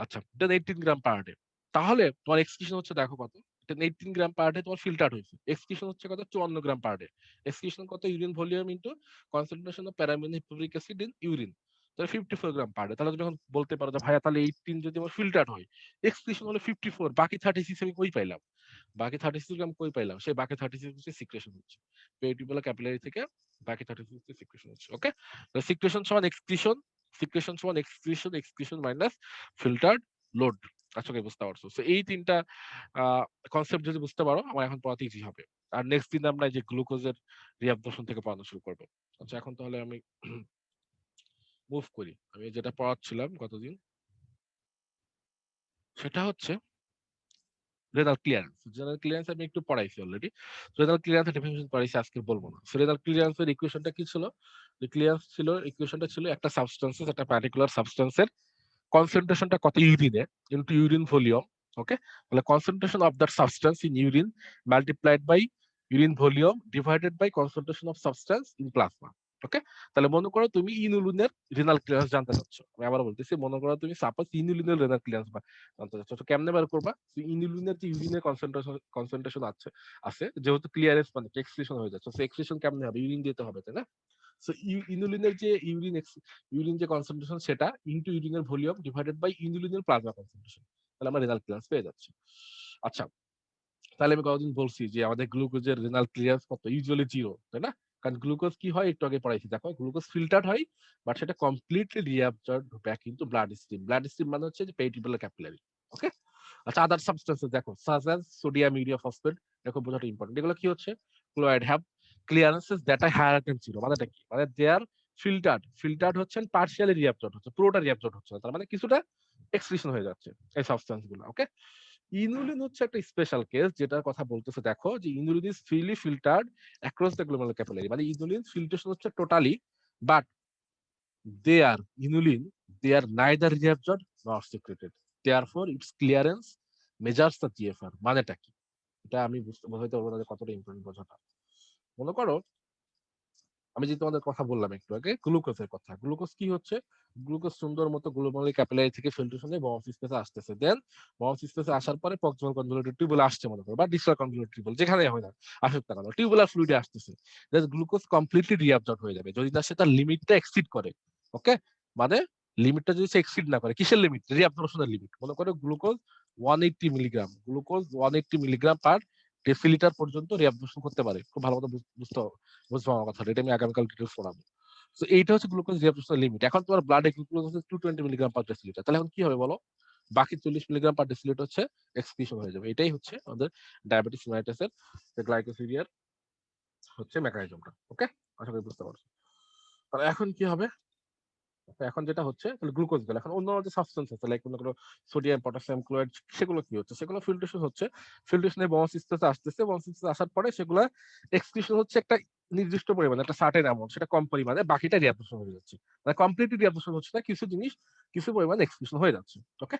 আচ্ছা, দেন 18 গ্রাম পার ডে। তাহলে তোমার এক্সক্রিশন হচ্ছে দেখো কত, 18 গ্রাম পার ডে তোমার ফিল্টার হয়েছে। এক্সক্রিশন হচ্ছে কত? 54 গ্রাম পার ডে। এক্সক্রিশন কত? Urine volume into concentration of para amino hippuric acid in urine, তাহলে 54 গ্রাম পার ডে। তাহলে তুমি এখন বলতে পারো যে ভাইয়া তাহলে 18 যদি আমার ফিল্টার হয়, এক্সক্রিশন হলো 54, বাকি 36 আমি কই পাইলাম? বাকি 36 গ্রাম কই পাইলাম? সেই বাকি 36 হচ্ছে সিক্রেশন হচ্ছে পেরিটিউবুলার ক্যাপিলারি থেকে, বাকি 36 হচ্ছে সিক্রেশন হচ্ছে। ওকে, তাহলে সিক্রেশন সমান এক্সক্রিশন, সিক্রেশন সমান excretion, excretion minus filtered load. আচ্ছা, বুঝতে পারছো? তো এই তিনটা কনসেপ্ট যদি বুঝতে পারো, আমার এখন পড়াতে ইজি হবে। আর নেক্সট দিন আমরা এই যে গ্লুকোজের রিঅ্যাবজর্পশন থেকে পড়ানো শুরু করবো। আচ্ছা, এখন তাহলে আমি মুভ করি। আমি যেটা পড়াচ্ছিলাম গতদিন, সেটা হচ্ছে রেনাল ক্লিয়ারেন্স। রেনাল ক্লিয়ারেন্স আমি একটু পড়াইছি অলরেডি। রেনাল ক্লিয়ারেন্সের ডেফিনিশন পড়াইছি, আজকে বলবো না। সো রেনাল ক্লিয়ারেন্সের ইকুয়েশনটা কি ছিল? যে ক্লিয়ারেন্স ছিল, ইকুয়েশনটা ছিল একটা সাবস্টেন্সের, একটা পার্টিকুলার সাবস্টেন্সের কনসেন্ট্রেশনটা কত ইউরিনে ইনটু ইউরিন ভলিউম। ওকে, তাহলে concentration of that substance in urine multiplied by urine volume divided by concentration of substance in plasma. Okay, তাহলে মনে করো তুমি ইনুলিনের রেনাল ক্লিয়ারেন্স জানতে চাচ্ছ। আমি আবার বলতেছি, মনে করো তুমি সাপোজ ইনুলিনের রেনাল ক্লিয়ারেন্স জানতে চাচ্ছ। তো কেমনে বার করবা? ইনুলিনের যে ইউরিনের কনসেন্ট্রেশন আছে আছে যেহেতু ক্লিয়ারেন্স মানে এক্সক্রিশন হয়ে যাচ্ছে, সো এক্সক্রিশন কেমনে হবে? ইউরিন দিতে হবে, তাই না? সো ইনুলিনের যে ইউরিন যে কনসেন্ট্রেশন, সেটা ইনটু ইউরিনের ভলিউম ডিভাইডেড বাই ইনুলিনের প্লাজমা কনসেন্ট্রেশন, তাহলে আমরা রেনাল ক্লিয়ারেন্স পেয়ে যাচ্ছি। আচ্ছা, তাহলে আমি কতদিন বলছি যে আমাদের গ্লুকোজের রেনাল ক্লিয়ারেন্স কত? ইউজুয়ালি 0, তাই না? কারণ গ্লুকোজ কি হয় একটু আগে পড়াইছি, দেখো গ্লুকোজ ফিল্টার্ড হয়, বাট সেটা completely reabsorbed back into blood stream. Blood stream মানে হচ্ছে যে পেরিটিউবুলার ক্যাপিলারি। ওকে, আচ্ছা, আদার সাবস্টেন্সেস দেখো, such as sodium, urea, phosphate, দেখো বোঝাটা ইম্পর্টেন্ট। এগুলো কি হচ্ছে? Chloride have clearances that are higher than 0। মানেটা কি? মানে দে আর ফিল্টার্ড। ফিল্টার্ড হচ্ছেন পার্শিয়ালি রিঅ্যাবজর্বড হচ্ছে, পুরোটা রিঅ্যাবজর্বড হচ্ছে না, তার মানে কিছুটা এক্সক্রিশন হয়ে যাচ্ছে এই সাবস্টেন্স গুলো। ওকে, ইনুলিন হচ্ছে একটা স্পেশাল কেস, যেটার কথা বলতেছে দেখো, যে inulin is freely filtered across the glomerular capillary. মানে ইনুলিন ফিল্ট্রেশন হচ্ছে totally, but they are inulin, they are neither reabsorbed nor secreted, therefore its clearance measures the GFR। মানেটা কি? এটা আমি বোঝাইতে পারবো না যে কতটা ইম্পর্টেন্ট বোঝাটা। মনে করো আমি যে তোমাদের কথা বললাম একটু আগে, গ্লুকোজের কথা। গ্লুকোজ কি হচ্ছে? গ্লুকোজ সুন্দর মতো গ্লোমেরুলার ক্যাপিলারি থেকে ফিল্ট্রেশনে বমস স্পেসে আসতেছে, দেন বমস স্পেসে আসার পরে প্রক্সিমাল কনভলিউটেড টিউবুলে আসছে মনে করো, বা ডিসটাল কনভলিউটেড টিউবুল, যেখানে হয় না আসুক না কেন, টিউবুলার ফ্লুইডে আসতেছে, দেন গ্লুকোজ কমপ্লিটলি রিঅ্যাবজর্ব হয়ে যাবে যদি না সে তার লিমিটটা এক্সিড করে। ওকে, মানে লিমিটটা যদি সে এক্সিড না করে, কিসের লিমিট? রিঅ্যাবজর্পশনের লিমিট। মনে করো glucose 180 milligram, glucose 180 milligram per decilitre পর্যন্ত রিঅ্যাবজর্পশন করতে পারে। খুব ভালো মতো বুঝবো আমার কথা, এটা আমি আগামীকাল ডিটেইলস পড়াবো। তো এইটা হচ্ছে গ্লুকোজ রিঅ্যাবজর্পশন লিমিট। এখন তোমার ব্লাডে গ্লুকোজ হচ্ছে 220 মিলিগ্রাম পার ডেসিলিটার, তাহলে এখন কি হবে বলো? বাকি 40 মিলিগ্রাম পার ডেসিলিটার হচ্ছে এক্সক্রিশন হয়ে যাবে। এটাই হচ্ছে আমাদের ডায়াবেটিস মেলাইটাসের যে গ্লাইকোসিডিয়ার হচ্ছে মেকানিজমটা। ওকে, আশা করি বুঝতে পারছো। তাহলে এখন কি হবে? এখন যেটা হচ্ছে তাহলে গ্লুকোজ গেল, এখন অন্য যে সাবস্টেন্স আছে লাইক মনে করো সোডিয়াম, পটাশিয়াম ক্লোরাইড, সেগুলো কি হচ্ছে? সেগুলো ফিল্ট্রেশন হচ্ছে, ফিল্ট্রেশনে বংশস্থিতিতে আসতেছে, বংশস্থিতিতে আসার পরে সেগুলো এক্সক্রিশন হচ্ছে একটা নির্দিষ্ট পরিমাণে, একটা সার্টেন অ্যামাউন্ট, সেটা কম পরিমাণে, বাকিটা রিঅ্যাবজর্পশন হয়ে যাচ্ছে। মানে কমপ্লিটলি রিঅ্যাবজর্পশন হচ্ছে না, কিছু জিনিস কিছু পরিমাণে এক্সক্রিশন হয়ে যাচ্ছে। ওকে,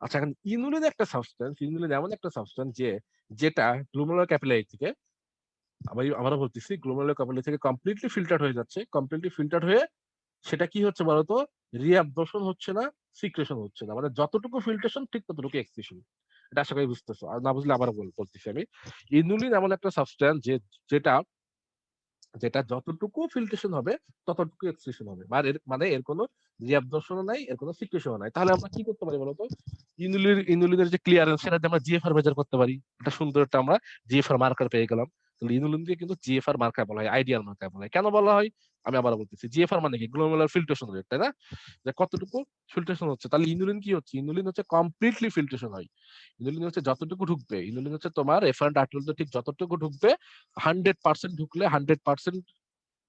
আচ্ছা এখন ইনুলিন একটা সাবস্টেন্স, ইনুলিন এমন একটা সাবস্টেন্স যেটা গ্লোমেরুলার ক্যাপিলারি থেকে, আমরা বলতেছি গ্লোমেরুলার ক্যাপিলারি থেকে কমপ্লিটলি ফিল্টার হয়ে যাচ্ছে, কমপ্লিটলি ফিল্টার হয়ে সেটা কি হচ্ছে বলতো? রিঅ্যাবজর্পশন হচ্ছে না, সিক্রেশন হচ্ছে না, মানে যতটুকু ফিল্ট্রেশন ঠিক ততটুকু এক্সক্রিশন। এটা আশা করি বুঝতেছো, আর না বুঝলে আবার বলতেছি আমি। ইনুলিন এমন একটা সাবস্টেন্স যেটা যেটা যতটুকু ফিল্ট্রেশন হবে ততটুকু এক্সক্রিশন হবে, মানে এর কোনো রিঅ্যাবজর্পশনও নাই, এর কোনো সিক্রেশনও নাই। তাহলে আমরা কি করতে পারি বলতো? ইনুলিনের যে ক্লিয়ারেন্স, সেটা দিয়ে আমরা জিএফআর মেজার করতে পারি। এটা সুন্দর একটা আমরা জিএফআর মার্কার পেয়ে গেলাম। তাহলে ইনুলিন দিয়ে কিন্তু জিএফআর মার্কার বলা হয়, আইডিয়াল মার্কার বলা হয়। কেন বলা হয় আমি আবার বলতেছি, জিএফআর মানে কি? গ্লোমেরুলার ফিল্ট্রেশন রেট, তাই না? যে কতটুকু ফিল্ট্রেশন হচ্ছে। তাহলে ইনুলিন কি হচ্ছে? ইনুলিন হচ্ছে কমপ্লিটলি ফিল্ট্রেশন হয়। ইনুলিন হচ্ছে যতটুকু ঢুকবে, ইনুলিন হচ্ছে তোমার এফারেন্ট আর্টারিওলতে ঠিক যতটুকু ঢুকবে, 100% ঢুকলে 100%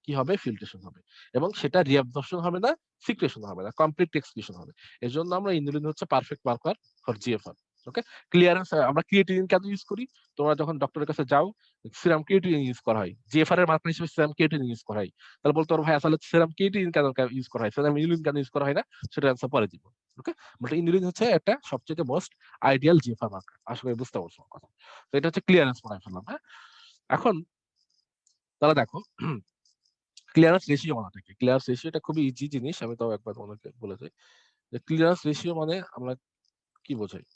কি হবে? ফিল্ট্রেশন হবে, এবং সেটা রিঅ্যাবজর্পশন হবে না, সিক্রেশন হবে না, কমপ্লিট এক্সক্রিশন হবে। এজন্য আমরা ইনুলিন হচ্ছে perfect marker for GFR. Okay, clearance আমরা ক্রিয়েটিনিন কেন ইউজ করি? তোমরা যখন ডক্টরের কাছে যাও, সিরাম ক্রিয়েটিনিন ইউজ করা হয়, জিএফআর এর মার্কার হিসেবে সিরাম ক্রিয়েটিনিন ইউজ করা হয়। তাহলে বলতো ভাই আসলে সিরাম ক্রিয়েটিনিন কেন ইউজ করা হয়, সিরাম ইনুলিন কেন ইউজ করা হয় না? সেটা অ্যান্সার পরে দিব। ওকে, বাট ইনুলিন হচ্ছে একটা সবচেয়ে মোস্ট আইডিয়াল জিএফআর মার্কার। আশা করি বুঝতে পারছো কথা। তো এটা হচ্ছে ক্লিয়ারেন্স পড়াই ফেললাম। হ্যাঁ, এখন তাহলে দেখো ক্লিয়ারেন্স রেশিও মানেটা কি? ক্লিয়ারেন্স রেশিওটা খুবই ইজি জিনিস, আমি তাও একবার তোমাদেরকে বলে যাই যে ক্লিয়ারেন্স রেশিও মানে আমরা কি বোঝাই।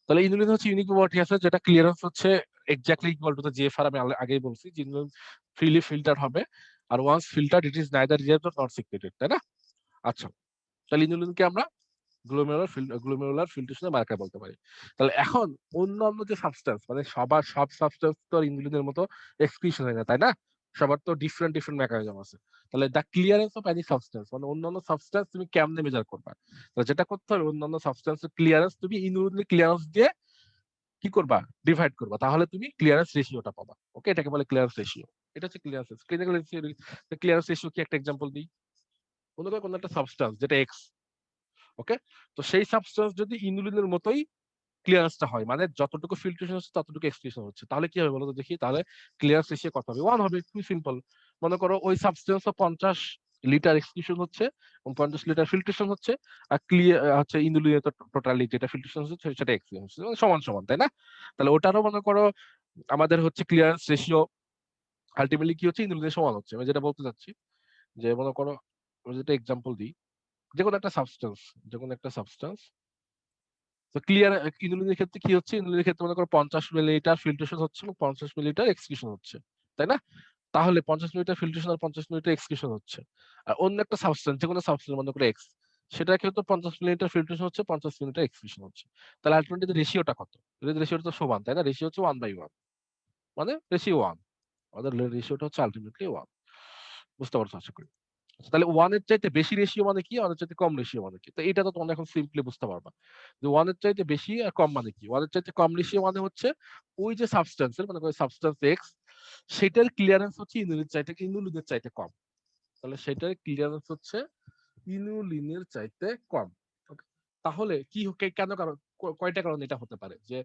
তাহলে ইনুলিন হচ্ছে ইউনিক প্রপার্টি আছে, যেটা ক্লিয়ারেন্স হচ্ছে exactly equal to the GFR. আমি আগেই বলছি যে ইনুলিন ফ্রিলি ফিল্টার হবে, আর once filtered it is neither reabsorbed not secreted, তাই না? আচ্ছা, তাহলে ইনুলিনকে আমরা গ্লোমেরুলার ফিল্ট্রেশনের মার্কার বলতে পারি। তাহলে এখন অন্যান্য যে সাবস্টেন্স, মানে সব সাবস্টেন্স তো ইনসুলিনের মতো এক্সক্রিশন হয় না, তাই না? সবার তো ডিফারেন্ট ডিফারেন্ট মেকানিজম আছে। তাহলে the clearance of any substance, মানে অন্যান্য সাবস্টেন্স তুমি কেমনে মেজার করবা? তাহলে যেটা করতে হবে, অন্যান্য সাবস্টেন্সের ক্লিয়ারেন্স তুমি ইনসুলিনের ক্লিয়ারেন্স দিয়ে কি করবা? ডিভাইড করবা, তাহলে তুমি ক্লিয়ারেন্স রেশিওটা পাবা। ওকে, এটাকে বলে ক্লিয়ারেন্স রেশিও। এটা হচ্ছে ক্লিয়ারেন্স। ক্লিয়ারেন্স রেশিও কি? একটা এক্সাম্পল দিই। মনে করো কোনো একটা সাবস্টেন্স যেটা এক্স, ওকে, তো সেই সাবস্টেন্স যদি ইনুলিনের মতোই ক্লিয়ারেন্সটা হয়, মানে যতটুকু ফিল্ট্রেশন হচ্ছে ততটুকু এক্সক্রিশন হচ্ছে, তাহলে কি হবে বলো তো দেখি? তাহলে ক্লিয়ারেন্স রেশিও কত হবে? 1 হবে। খুবই সিম্পল। মনে করো ওই সাবস্টেন্স 50 লিটার এক্সক্রিশন হচ্ছে এবং 50 লিটার ফিল্ট্রেশন হচ্ছে, আর ক্লিয়ার হচ্ছে ইনুলিনে তো টোটালি যেটা ফিল্ট্রেশন হচ্ছে সেটা এক্সক্রিশন হচ্ছে, মানে সমান সমান, তাই না? তাহলে ওটারও মনে করো আমাদের হচ্ছে ক্লিয়ারেন্স রেশিও আলটিমেটলি কি হচ্ছে? ইনুলিনের সমান হচ্ছে। আমি যেটা বলতে চাচ্ছি যে মনে করো আমি যেটা এক্সাম্পল দিই, যে কোনো একটা সাবস্টেন্স, যে কোনো একটা সাবস্টেন্স, তো ক্লিয়ার ইনুলিনের ক্ষেত্রে কি হচ্ছে? ইনুলিনের ক্ষেত্রে মনে করো 50 মিলিলিটার ফিল্ট্রেশন হচ্ছে এবং 50 মিলিলিটার এক্সক্রিশন হচ্ছে, তাই না? তাহলে 50 মিলিলিটার ফিল্ট্রেশন আর 50 মিলিলিটার এক্সক্রিশন হচ্ছে। আর অন্য একটা সাবস্টেন্স, যে কোনো সাবস্টেন্স মনে করো এক্স, সেটা ক্ষেত্রে 50 মিলিলিটার ফিল্ট্রেশন হচ্ছে, 50 মিলিলিটার এক্সক্রিশন হচ্ছে। তাহলে আলটিমেটলি রেশিওটা কত? রেশিওটা তো সমান, তাই না? রেশিও হচ্ছে 1/1, মানে রেশিও 1। আমাদের রেশিওটা হচ্ছে আলটিমেটলি 1। বুঝতে পারছো আশা করি। আচ্ছা, তাহলে 1 এর চাইতে বেশি রেশিও মানে কি? 1 এর চাইতে কম রেশিও মানে কি? তো এটা তো তোমরা এখন সিম্পলি বুঝতে পারবা যে 1 এর চাইতে বেশি আর কম মানে কি। 1 এর চাইতে কম রেশিও মানে হচ্ছে ওই যে সাবস্টেন্সের, মানে ওই সাবস্টেন্স এক্স, সেটার ক্লিয়ারেন্স হচ্ছে ইনুলিনের চাইতে কম। তাহলে সেটার ক্লিয়ারেন্স হচ্ছে ইনুলিনের চাইতে কম। Okay? তাহলে কি কেন কারণ, কয়টা কারণ এটা হতে পারে যে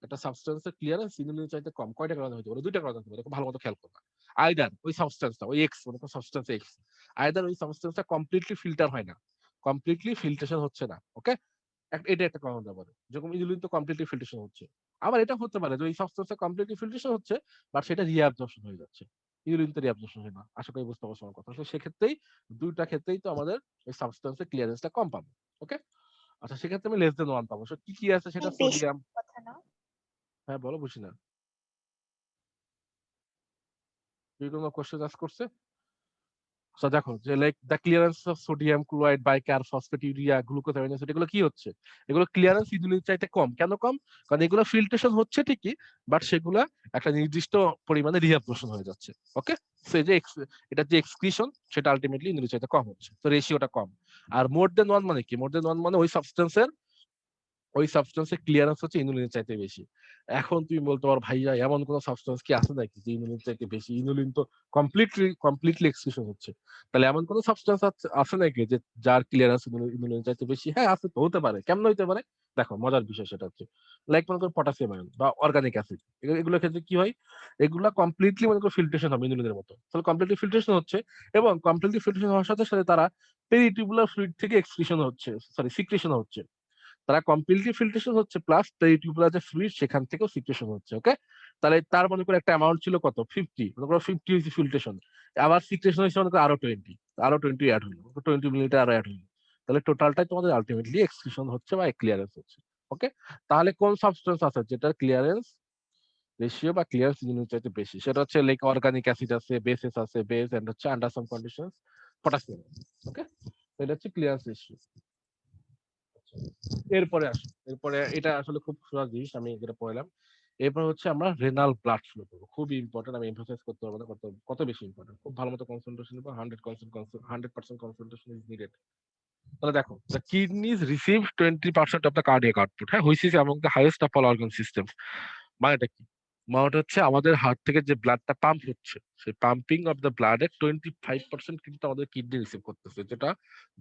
একটা সাবস্টেন্সের ক্লিয়ারেন্স ইনুলিনের চাইতে কম? কয়টা কারণে হতে পারে? দুইটা কারণ হতে পারে, খুব ভালো মতো খেয়াল করবা। আইদার ওই সাবস্টেন্সটা, ওই এক্স, মানে সাবস্টেন্স এক্স, আইদার ওই সাবস্টেন্সটা কমপ্লিটলি ফিল্টার হয় না, কমপ্লিটলি ফিল্ট্রেশন হচ্ছে না। ওকে, এটা একটা কারণ হতে পারে, যেরকম ইনুলিন তো কমপ্লিটলি ফিল্ট্রেশন হচ্ছে। আবার এটা হতে পারে যে ওই সাবস্টেন্সটা কমপ্লিটলি ফিল্ট্রেশন হচ্ছে, বাট সেটা রিঅ্যাবজর্পশন হয়ে যাচ্ছে, ইনুলিন তো রিঅ্যাবজর্পশন হয় না। আশা করি বুঝতে পারছো আমার কথা। তো সেক্ষেত্রেই দুইটা ক্ষেত্রেই তো আমাদের ওই সাবস্টেন্সের ক্লিয়ারেন্সটা কম পাবো। ওকে, আচ্ছা, সেক্ষেত্রে আমি লেস দেন 1 পাবো। কি কি আছে সেটা? বেশি সোডিয়াম। কথা না। হ্যাঁ বলো, বুঝি না। তুই কোনো কোশ্চেন আস্ক করছে? সো দেখো যে like the clearance of sodium chloride biker phosphate urea glucose amino acid এগুলো কি হচ্ছে, এগুলো ক্লিয়ারেন্স ইথিলিনের চাইতে কম। কেন কম? কারণ এগুলো ফিল্ট্রেশন হচ্ছে ঠিকই, বাট সেগুলা একটা নির্দিষ্ট পরিমাণে রিঅ্যাবজর্পশন হয়ে যাচ্ছে। ওকে, সো এই যে এটা যে এক্সক্রিশন সেটা আলটিমেটলি ইথিলিনের চাইতে কম হচ্ছে, তো রেশিওটা কম। আর মোর দেন ওয়ান মানে কি? মোর দেন ওয়ান মানে ওই সাবস্টেন্সের ক্লিয়ারেন্স হচ্ছে ইনুলিনের চাইতে বেশি। এখন তুমি বলতে পারো ভাইয়া এমন কোন সাবস্টেন্স কি আছে নাকি যে ইনুলিন চাইতে বেশি? ইনুলিন তো কমপ্লিটলি এক্সক্রিশন হচ্ছে। তাহলে এমন কোন সাবস্টেন্স আছে নাকি যে যার ক্লিয়ারেন্স ইনুলিন চাইতে বেশি? হ্যাঁ আছে, তো হতে পারে। কেমন হইতে পারে? দেখো মজার বিষয় সেটা হচ্ছে লাইক মনে করো পটাশিয়াম আয়ন বা অর্গানিক অ্যাসিড, এগুলোর ক্ষেত্রে কি হয়, এগুলা কমপ্লিটলি মনে করো ফিল্ট্রেশন হবে ইনুলিনের মতো। তাহলে কমপ্লিটলি ফিল্ট্রেশন হচ্ছে, এবং কমপ্লিটলি ফিল্ট্রেশন হওয়ার সাথে সাথে তারা পেরিটিউবুলার ফ্লুইড থেকে এক্সক্রিশন হচ্ছে, সরি সিক্রেশন হচ্ছে। তারা কমপ্লিটলি ফিল্ট্রেশন হচ্ছে প্লাস পেরিটিউবুলার যে ফ্লুইড সেখান থেকেও সিক্রেশন হচ্ছে। ওকে, তাহলে তার মনে করে একটা অ্যামাউন্ট ছিল কত, 50, মনে করো 50 হচ্ছে ফিল্ট্রেশন, আবার সিক্রেশন হচ্ছে মনে করো আরো 20 অ্যাড হলো, 20 মিলিলিটার আরো অ্যাড হলো। তাহলে টোটালটাই তোমাদের আলটিমেটলি এক্সক্রিশন হচ্ছে বা ক্লিয়ারেন্স হচ্ছে। ওকে, তাহলে কোন সাবস্টেন্স আছে যেটার ক্লিয়ারেন্স রেশিও বা ক্লিয়ারেন্স ইউনিট চাইতে বেশি? সেটা হচ্ছে লাইক অর্গানিক অ্যাসিড আছে, বেসেস আছে, বেস এন্ড হচ্ছে আন্ডার সাম কন্ডিশনস পটাশিয়াম। ওকে, এটা হচ্ছে ক্লিয়ারেন্স রেশিও। এরপরে আসো, এরপরে এটা আসলে খুব সহজ জিনিস, আমি যেটা পড়লাম। এরপর হচ্ছে আমরা রেনাল ব্লাড ফ্লো করবো, খুবই ইম্পর্টেন্ট। আমি এমফাসাইজ করতে পারবো না কত কত বেশি ইম্পর্টেন্ট। খুব ভালো মতো কনসেন্ট্রেশন বা 100% কনসেন্ট্রেশন ইজ নিডেড। তাহলে দেখো, the kidneys receive 20% of the cardiac output, হ্যাঁ, which is among the highest of all organ systems। মানেটা কি? মানেটা হচ্ছে আমাদের হার্ট থেকে যে ব্লাডটা পাম্প হচ্ছে, সেই পাম্পিং অফ দ্য ব্লাডের 25% কিন্তু আমাদের কিডনি রিসিভ করতেছে, যেটা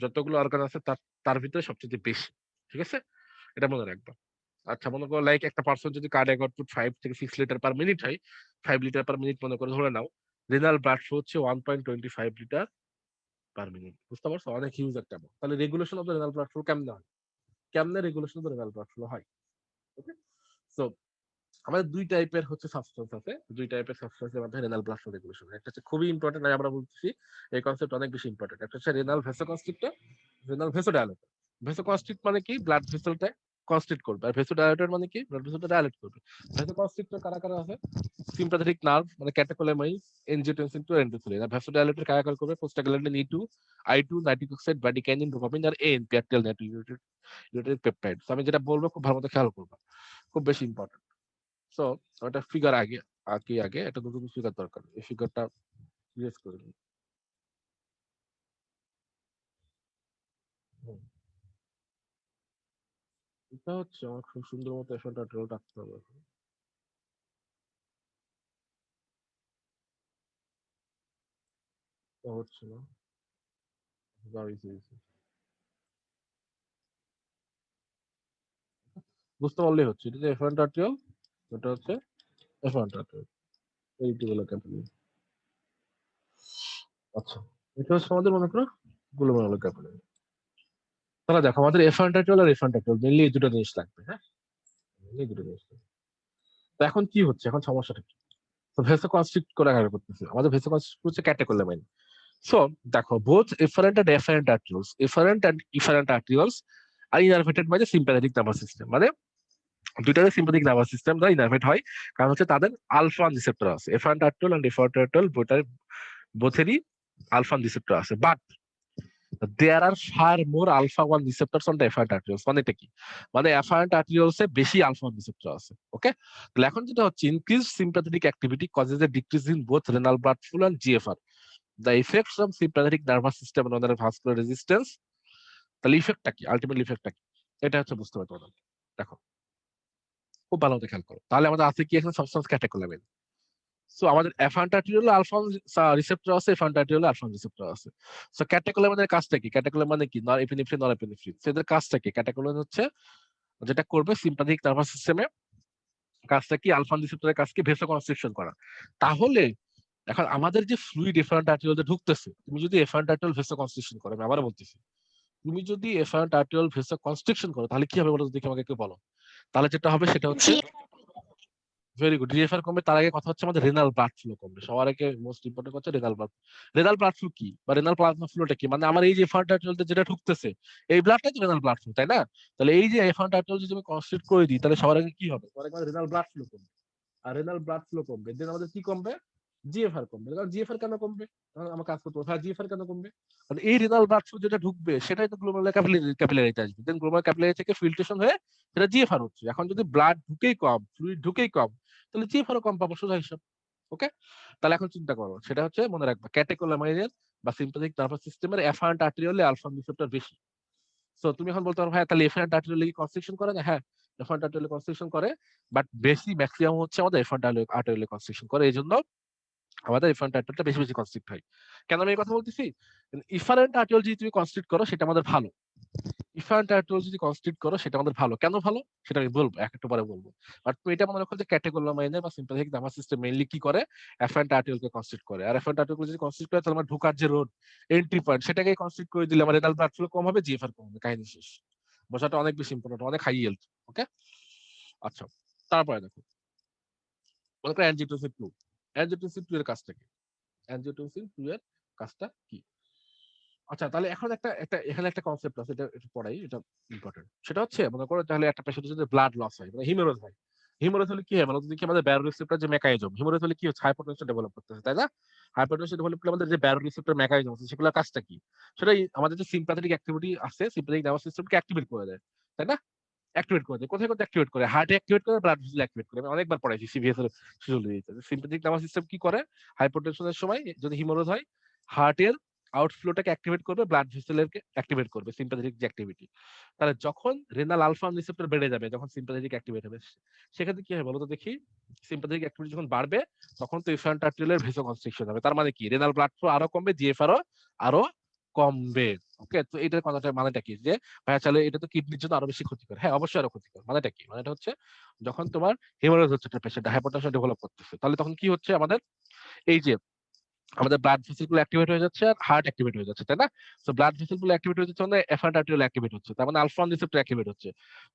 যতগুলো অর্গান আছে তার তার ভিতরে সবচেয়ে বেশি। ঠিক আছে, এটা মনে রাখবা। আচ্ছা, মনে করো লাইক একটা পার্সন যদি কার্ডিয়াক আউটপুট 5 থেকে 6 লিটার পার মিনিট হয়, 5 লিটার পার মিনিট মনে করে ধরে নাও, রেনাল ব্লাড ফ্লো হচ্ছে 1.25 লিটার পার মিনিট। বুঝতে পারছো? অনেক হিউজ একটা amount। তাহলে regulation of the renal blood flow কেমনে হয়? কেমনে regulation of the renal blood flow হয়? ওকে, সো আমাদের দুই টাইপের হচ্ছে সাবস্টেন্স আছে, দুই টাইপের সাবস্টেন্সের মধ্যে রেনাল ব্লাড ফ্লো রেগুলেশন। একটা হচ্ছে খুবই ইম্পর্টেন্ট, আমরা বলতেছি এই কনসেপ্ট অনেক বেশি ইম্পর্টেন্ট। একটা হচ্ছে রেনাল ভেসোকনস্ট্রিক্টর, রেনাল ভেসোডাইলেটর। ভেসোকনস্ট্রিক্ট মানে কি? ব্লাড ভেসেলটা কনস্ট্রিক্ট করবে। আর ভেসোডাইলেটর মানে কি? ব্লাড ভেসেলটা ডাইলেট করবে। ভেসোকনস্ট্রিক্টর কারা কারা আছে? সিম্পাথেটিক নার্ভ মানে ক্যাটেকোলেমাইন, এনজিওটেনসিন টু এন্ডোথেলিন। আর ভেসোডাইলেটর কারা কারা করবে? Prostaglandin E2, I2, nitric oxide, bradykinin, dopamine আর ANP, আর্টেরিয়াল নাইট্রিক পেপটাইড। আমি যেটা বলবো খুব ভালো মতো খেয়াল করবা, খুব বেশি ইম্পর্টেন্ট। সো একটা ফিগার আগে একটা নতুন ফিগার দরকার, এই ফিগারটা ইউজ করে নিই। হুম, এটা হচ্ছে আমার খুব সুন্দর মতো এফেন্ট আর্টেরিয়াল রাখতে হবে। এটা হচ্ছে না, বুঝতে পারলেই হচ্ছে এটা যে এফেন্ট আর্টেরিয়াল, এটা হচ্ছে এফেন্ট আর্টেরিয়াল এইগুলো ক্যাপিলারি। আচ্ছা, এটা হচ্ছে আমাদের মনে করো গ্লোমেরুলার ক্যাপিলারি। তাহলে দেখো আমাদের এফেন্ট আর্টেরিয়াল আর এফেন্ট আর্টেরিয়াল মেইনলি এই দুটো জিনিস লাগবে, হ্যাঁ, মেইনলি এই দুটো জিনিস লাগবে। তো এখন কি হচ্ছে, এখন সমস্যাটা কি? তো ভেসো কনস্ট্রিক্ট করে আগে করতেছি, আমাদের ভেসো কনস্ট্রিক্ট হচ্ছে ক্যাটেকোলেমাইন। সো দেখো, both efferent and efferent arterioles are innervated by the sympathetic nervous system। মানে দুইটারে সিম্পাথেটিক নার্ভাস সিস্টেম দ্বারা ইনারভেট হয়, কারণ হচ্ছে তাদের আলফা রিসেপ্টর আছে। Efferent arteriole and efferent arteriole বোথেরই আলফা রিসেপ্টর আছে, but there are far more alpha 1 receptors on the efferent arterioles. মানে এটা কি? মানে এফারেন্ট আর্টেরিওলস এ বেশি আলফা 1 রিসেপ্টর আছে। ওকে, তাহলে এখন যেটা হচ্ছে, increase sympathetic activity causes a decrease in both renal blood flow and GFR. The effects of sympathetic nervous system on the vascular resistance। তাহলে ইফেক্টটা কি, আলটিমেট ইফেক্টটা কি? এটা হচ্ছে বুঝতে পারতে হবে। দেখো খুব ভালো মতো খেয়াল করো, তাহলে আমাদের আছে কি এখানে সাবস্টেন্স ক্যাটেকোলামিন। সো আমাদের এফান্টাটিউল আলফা রিসেপ্টর আছে, এফান্টাটিউল আলফা রিসেপ্টর আছে। সো ক্যাটেকোলামিনের কাজটা কি? ক্যাটেকোলামিন মানে কি? নর এপিনেফ্রিন, নর এপিনেফ্রিন। এদের কাজটা কি? ক্যাটেকোলামিন হচ্ছে যেটা করবে সিম্পাথেটিক নার্ভাস সিস্টেমে কাজটা কি, আলফা রিসেপ্টরের কাজ কি, ভেসো কনস্ট্রিকশন করা। তাহলে এখন আমাদের যে ফ্লুইড এফারেন্ট আর্টেরিওলে ঢুকতেছে, তুমি যদি এফারেন্ট আর্টেরিওল ভেসো কনস্ট্রিকশন করো, আমি আবার বলতেছি, তুমি যদি এফারেন্ট আর্টেরিওল ভেসো কনস্ট্রিকশন করো তাহলে কি হবে বলো তো দেখি, আমাকে একটু বলো। তাহলে যেটা হবে সেটা হচ্ছে, ভেরি গুড, জিএফআর কমবে। তার আগে কথা হচ্ছে আমাদের রেনাল ব্লাড ফ্লো কমবে। সবার আগে মোস্ট ইম্পর্টেন্ট হচ্ছে রেনাল ব্লাড ফ্লো কি বা রেনাল প্লাজমা ফ্লোটা কি? মানে আমার এই যে এফারেন্ট আর্টেরিওলতে যেটা ঢুকতেছে, এই ব্লাডটাই তো রেনাল ব্লাড ফ্লো, তাই না? তাহলে এই যে এফারেন্ট আর্টেরিওল যদি আমি কনস্ট্রিক্ট করে দিই, তাহলে সবার আগে কি হবে? সবার আগে রেনাল ব্লাড ফ্লো কমবে। আর রেনাল ব্লাড ফ্লো কমবে, দেন আমাদের কি কমবে? জিএফআর কমবে। কারণ জিএফআর কেন কমবে? কারণ আমার কাজ করতে হবে। হ্যাঁ, জিএফআর কেন কমবে? কারণ এই রেনাল ব্লাড ফ্লো যেটা ঢুকবে সেটাই তো গ্লোমেরুলার ক্যাপিলারিতে আসবে। দেন গ্লোমেরুলার ক্যাপিলারি থেকে ফিল্ট্রেশন হয়ে সেটা জিএফআর হচ্ছে। এখন যদি ব্লাড ঢুকেই কম, ফ্লুইড ঢুকেই কম, তাহলে জিএফআরও কম পাবো, সোজা হিসাব। ওকে? তাহলে এখন চিন্তা করো। সেটা হচ্ছে মনে রাখবা ক্যাটেকোলামাইনের বা সিম্পাথেটিক নার্ভাস সিস্টেমের এফারেন্ট আর্টেরিওলে আলফা রিসেপ্টর বেশি। সো তুমি এখন বলতে পারো ভাই তাহলে এফারেন্ট আর্টেরিওলে কি কনস্ট্রিকশন করে না? হ্যাঁ, এফারেন্ট আর্টেরিওলে কনস্ট্রিকশন করে, বাট বেশি ম্যাক্সিমাম হচ্ছে আমাদের এফারেন্ট আর্টেরিওলে কনস্ট্রিকশন করে। এইজন্য আমাদের ইফারেন্ট আর্টিওলটা বেশি বেশি কনস্ট্রিক্ট হয়। কেন আমি এই কথা বলতেছি? ইফারেন্ট আর্টিওল যদি তুমি কনস্ট্রিক্ট করো সেটা আমাদের ভালো। ইফারেন্ট আর্টিওল যদি কনস্ট্রিক্ট করো সেটা আমাদের ভালো। কেন ভালো? সেটা আমি বলবো, একটু পরে বলবো। বাট তুমি এটা মনে রাখো যে ক্যাটেকোলামাইনের বা সিম্পাথেটিক নার্ভাস সিস্টেম মেইনলি কি করে? এফারেন্ট আর্টিওলকে কনস্ট্রিক্ট করে। আর এফারেন্ট আর্টিওল যদি কনস্ট্রিক্ট করে তাহলে আমার ঢোকার যে রোড, এন্ট্রি পয়েন্ট, সেটাকে কনস্ট্রিক্ট করে দিলে আমার রেনাল ব্লাড ফ্লো কম হবে, জিএফআর কম হবে, কাহিনী শেষ। বোঝাটা অনেক বেশি ইম্পর্টেন্ট, অনেক হাই হেলথ। ওকে? আচ্ছা, তারপরে দেখো, মনে করো অ্যানজিওটেনসিন 2। অ্যানজিওটেনসিন 2 এর কাজটা কি? অ্যানজিওটেনসিন 2 এর কাজটা কি? আচ্ছা, তাহলে এখন একটা একটা এখানে একটা কনসেপ্ট আছে, এটা একটু পড়াই, এটা ইম্পর্টেন্ট। সেটা হচ্ছে মনে করো তাহলে একটা পেশেন্টের যদি ব্লাড লস হয়, মানে হিমোরেজ হয়, হিমোরেজ হলে কি হয়? মানে যদি কি আমাদের ব্যারো রিসেপ্টর যে মেকানিজম, হিমোরেজ হলে কি হচ্ছে? হাইপারটেনশন ডেভেলপ করতেছে, তাই না? হাইপারটেনশন ডেভেলপ করলে আমাদের যে ব্যারো রিসেপ্টর মেকানিজম আছে সেগুলোর কাজটা কি? সেটাই আমাদের যে সিম্প্যাথেটিক অ্যাক্টিভিটি আছে, সিম্প্যাথেটিক নার্ভাস সিস্টেমকে অ্যাক্টিভেট করে দেয়, তাই না? অ্যাক্টিভেট করে দেয়। কোথায় কোথায় অ্যাক্টিভেট করে? হার্টে অ্যাক্টিভেট করে, ব্লাড ভেসেল অ্যাক্টিভেট করে। আমি অনেকবার পড়াইছি সিভিএস এর ফিজিওলজিতে। সিম্প্যাথেটিক নার্ভাস সিস্টেম কি করে? হাইপারটেনশনের সময় যদি হিমোরেজ হয়, হার্টের আউটফ্লোটাকে অ্যাক্টিভেট করবে, ব্লাড ভেসেলকে অ্যাক্টিভেট করবে, সিম্প্যাথেটিক যে অ্যাক্টিভিটি। তাহলে যখন রেনাল আলফা রিসেপ্টর বেড়ে যাবে, যখন সিম্প্যাথেটিক অ্যাক্টিভেট হবে, সেক্ষেত্রে কি হয় বলো তো দেখি? সিম্প্যাথেটিক অ্যাক্টিভিটি যখন বাড়বে, তখন তো এফারেন্ট আর্টেরিওলের ভেসো কনস্ট্রিকশন হবে। তার মানে কি? রেনাল ব্লাড ফ্লো আরো কমবে, জিএফআরও আরো কমবে। ওকে? তো এটার কথাটা মানেটা কি? যে ভাইয়া তাহলে এটা তো কিডনির জন্য আরো বেশি ক্ষতিকর। হ্যাঁ, অবশ্যই আরো ক্ষতিকর। মানেটা কি? মানেটা হচ্ছে যখন তোমার হেমোরেজ হচ্ছে একটা পেশেন্ট, হাইপারটেনশন ডেভেলপ করতেছে, তাহলে তখন কি হচ্ছে আমাদের? এই যে আমাদের ব্লাড ভেসেল গুলো অ্যাক্টিভেট হয়ে যাচ্ছে আর হার্ট অ্যাক্টিভেট হয়ে যাচ্ছে, তাই না? সো ব্লাড ভেসেল গুলো অ্যাক্টিভেট হয়ে যাচ্ছে মানে এফারেন্ট আর্টেরিওল অ্যাক্টিভেট হচ্ছে, তার মানে আলফা রিসেপ্টর অ্যাক্টিভেট হচ্ছে।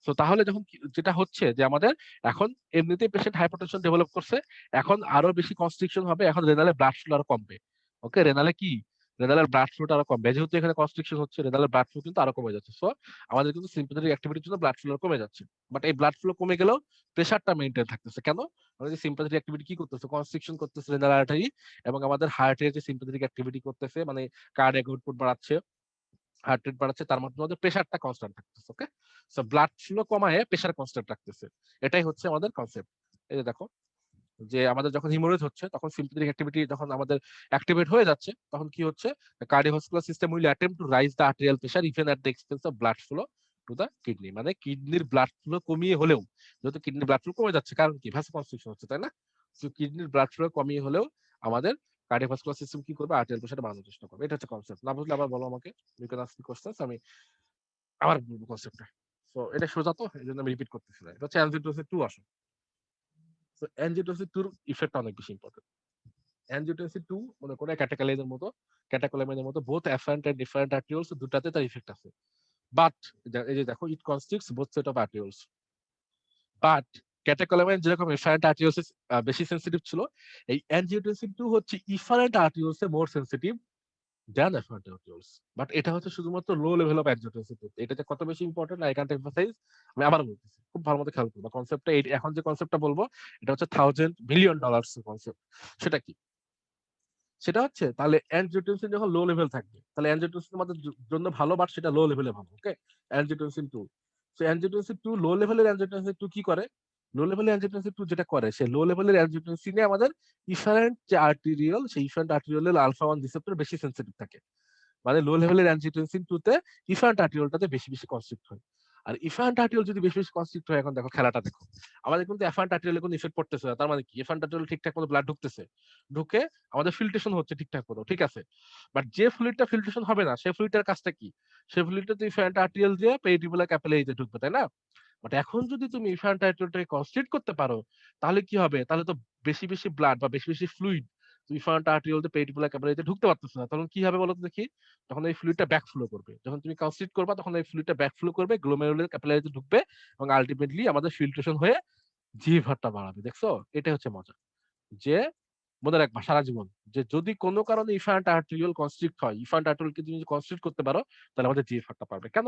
সো তাহলে যখন যেটা হচ্ছে যে আমাদের এখন এমনিতেই পেশেন্ট হাইপারটেনশন ডেভেলপ করছে, এখন আরো বেশি কনস্ট্রিকশন হবে, এখন রেনালে ব্লাড ফ্লো আরো কমবে। ওকে? রেনালে কি? রেনালের ব্লাড ফ্লোটা আরো কমবে, যেহেতু এখানে কনস্ট্রিকশন হচ্ছে, রেনালের ব্লাড ফ্লো কিন্তু আরো কমে যাচ্ছে। সো আমাদের কিন্তু সিম্প্যাথেটিক অ্যাক্টিভিটির জন্য ব্লাড ফ্লো কমে যাচ্ছে। বাট এই ব্লাড ফ্লো কমে গেলেও প্রেশারটা মেইনটেইন থাকতেছে। কেন? আমাদের যে সিম্প্যাথেটিক অ্যাক্টিভিটি কি করতেছে? কনস্ট্রিকশন করতেছে রেনাল আর্টারি, এবং আমাদের হার্টের যে সিম্প্যাথেটিক অ্যাক্টিভিটি করতেছে, মানে কার্ডিয়াক আউটপুট বাড়াচ্ছে, হার্ট রেট বাড়াচ্ছে, তার মধ্যে আমাদের প্রেশারটা কনস্ট্যান্ট থাকতেছে। ওকে? সো ব্লাড ফ্লো কমায় প্রেশার কনস্ট্যান্ট রাখতেছে। এটাই হচ্ছে আমাদের কনসেপ্ট। এই যে দেখো, যে আমাদের যখন হিমোরেজ হচ্ছে তখন সিম্প্যাথেটিক অ্যাক্টিভিটি যখন আমাদের অ্যাক্টিভেট হয়ে যাচ্ছে, তখন কি হচ্ছে? Cardiovascular system will attempt to rise the arterial pressure even at the expense of blood flow to the kidney. মানে কিডনির ব্লাড ফ্লো কমিয়ে হলেও, যেহেতু কিডনির ব্লাড ফ্লো কমে যাচ্ছে, কারণ কি? ভ্যাসো কনস্ট্রিকশন হচ্ছে, তাই না? সো কিডনির ব্লাড ফ্লো কমিয়ে হলেও আমাদের কার্ডিওভাস্কুলার সিস্টেম কি করবে? আর্টেরিয়াল প্রেশার বাড়ানোর চেষ্টা করবে। এটা হচ্ছে কনসেপ্ট। না বুঝলে আবার বলো আমাকে, you can ask me questions, আমি আবার বলবো কনসেপ্টটা। সো এটা সোজা, তো এই জন্য আমি রিপিট করতেছি না। এটা হচ্ছে অ্যানজিওটেনসিন 2 আসে। সো অ্যানজিওটেনসিন 2 ইফেক্টটা অনেক বেশি ইম্পর্টেন্ট। অ্যানজিওটেনসিন 2 মনে করে ক্যাটাকোলামাইনের মতো বোথ অ্যাফারেন্ট এন্ড ডিফারেন্ট আর্টিওলস দুটাতে তার ইফেক্ট আছে। বাট এই যে দেখো, ইট কনস্ট্রিক্টস বোথ সেট অফ আর্টিওলস। বাট ক্যাটাকোলামাইন যেরকম এফারেন্ট আর্টিওলস বেশি সেনসিটিভ ছিল, এই অ্যানজিওটেনসিন 2 হচ্ছে ইফারেন্ট আর্টিওলস এ more sensitive then efferent arterioles. But এটা হচ্ছে শুধুমাত্র লো লেভেল অফ অ্যানজিওটেনসিন 2। এটা যে কত বেশি ইম্পর্টেন্ট আই ক্যান্ট এমফাসাইজ, আমি আবার বলতেছি, খুব ভালো মতো খেয়াল করবা কনসেপ্টটা। এখন যে কনসেপ্টটা বলবো, এটা হচ্ছে $1,000 কনসেপ্ট। সেটা কি? সেটা হচ্ছে তাহলে অ্যানজিওটেনসিন যখন লো লেভেল থাকবে, তাহলে অ্যানজিওটেনসিন আমাদের জন্য ভালো, বাট সেটা লো লেভেলে ভালো। ওকে? অ্যানজিওটেনসিন 2, সো অ্যানজিওটেনসিন 2 লো লেভেলের অ্যানজিওটেনসিন 2 কি করে? লো লেভেলের অ্যানজিওটেনসিন 2 যেটা করে, সে লো লেভেলের অ্যানজিওটেনসিনে আমাদের ইফারেন্ট যে আর্টেরিয়ল, সেই ইফারেন্ট আর্টেরিয়লের আলফা 1 রিসেপ্টর বেশি সেনসিটিভ থাকে। মানে লো লেভেলের অ্যানজিওটেনসিন 2 তে ইফারেন্ট আর্টিওলটাতে বেশি বেশি কনস্ট্রিক্ট হয়। আর ইফারেন্ট আর্টিওল যদি বেশি বেশি কনস্ট্রিক্ট হয়, এখন দেখো খেলাটা দেখো, আমাদের কিন্তু এফারেন্ট আর্টিওলে কোনো ইফেক্ট পড়তেছে না। তার মানে কি? এফারেন্ট আর্টিওল ঠিকঠাক মতো ব্লাড ঢুকতেছে, ঢুকে আমাদের ফিল্ট্রেশন হচ্ছে ঠিকঠাক মতো, ঠিক আছে। বাট যে ফ্লুইডটা ফিল্ট্রেশন হবে না, সেই ফ্লুইডটার কাজটা কি? সেই ফ্লুইডটা তো ইফারেন্ট আর্টিওল দিয়ে পেরিটিকুলার ক্যাপিলারিতে ঢুকবে, তাই না? বাট এখন যদি তুমি ইফারেন্ট আর্টিওলটাকে কনস্ট্রিক্ট করতে পারো, তাহলে কি হবে? তাহলে তো বেশি বেশি ব্লাড বা বেশি বেশি ফ্লুইড ইফারেন্ট আর্টিওল দিয়ে পেরিটিকুলার ক্যাপিলারিতে ঢুকতে পারতেছে না। তখন কি হবে বলো তো দেখি? তখন এই ফ্লুইডটা ব্যাক ফ্লো করবে। যখন তুমি কনস্ট্রিক্ট করবা, তখন এই ফ্লুইডটা ব্যাক ফ্লো করবে, গ্লোমেরুলার ক্যাপিলারিতে ঢুকবে, এবং আলটিমেটলি আমাদের ফিল্ট্রেশন হয়ে জিহ্বারটা বাড়াবে। দেখছো? এটাই হচ্ছে মজা। যে মনে রাখবা সারা জীবন, যে যদি কোনো কারণে ইফারেন্ট আর্টেরিওল কনস্ট্রিক্ট হয়, ইফারেন্ট আর্টেরিওলকে তুমি কনস্ট্রিক্ট করতে পারো, তাহলে আমাদের জিহ্বারটা পারবে। কেন?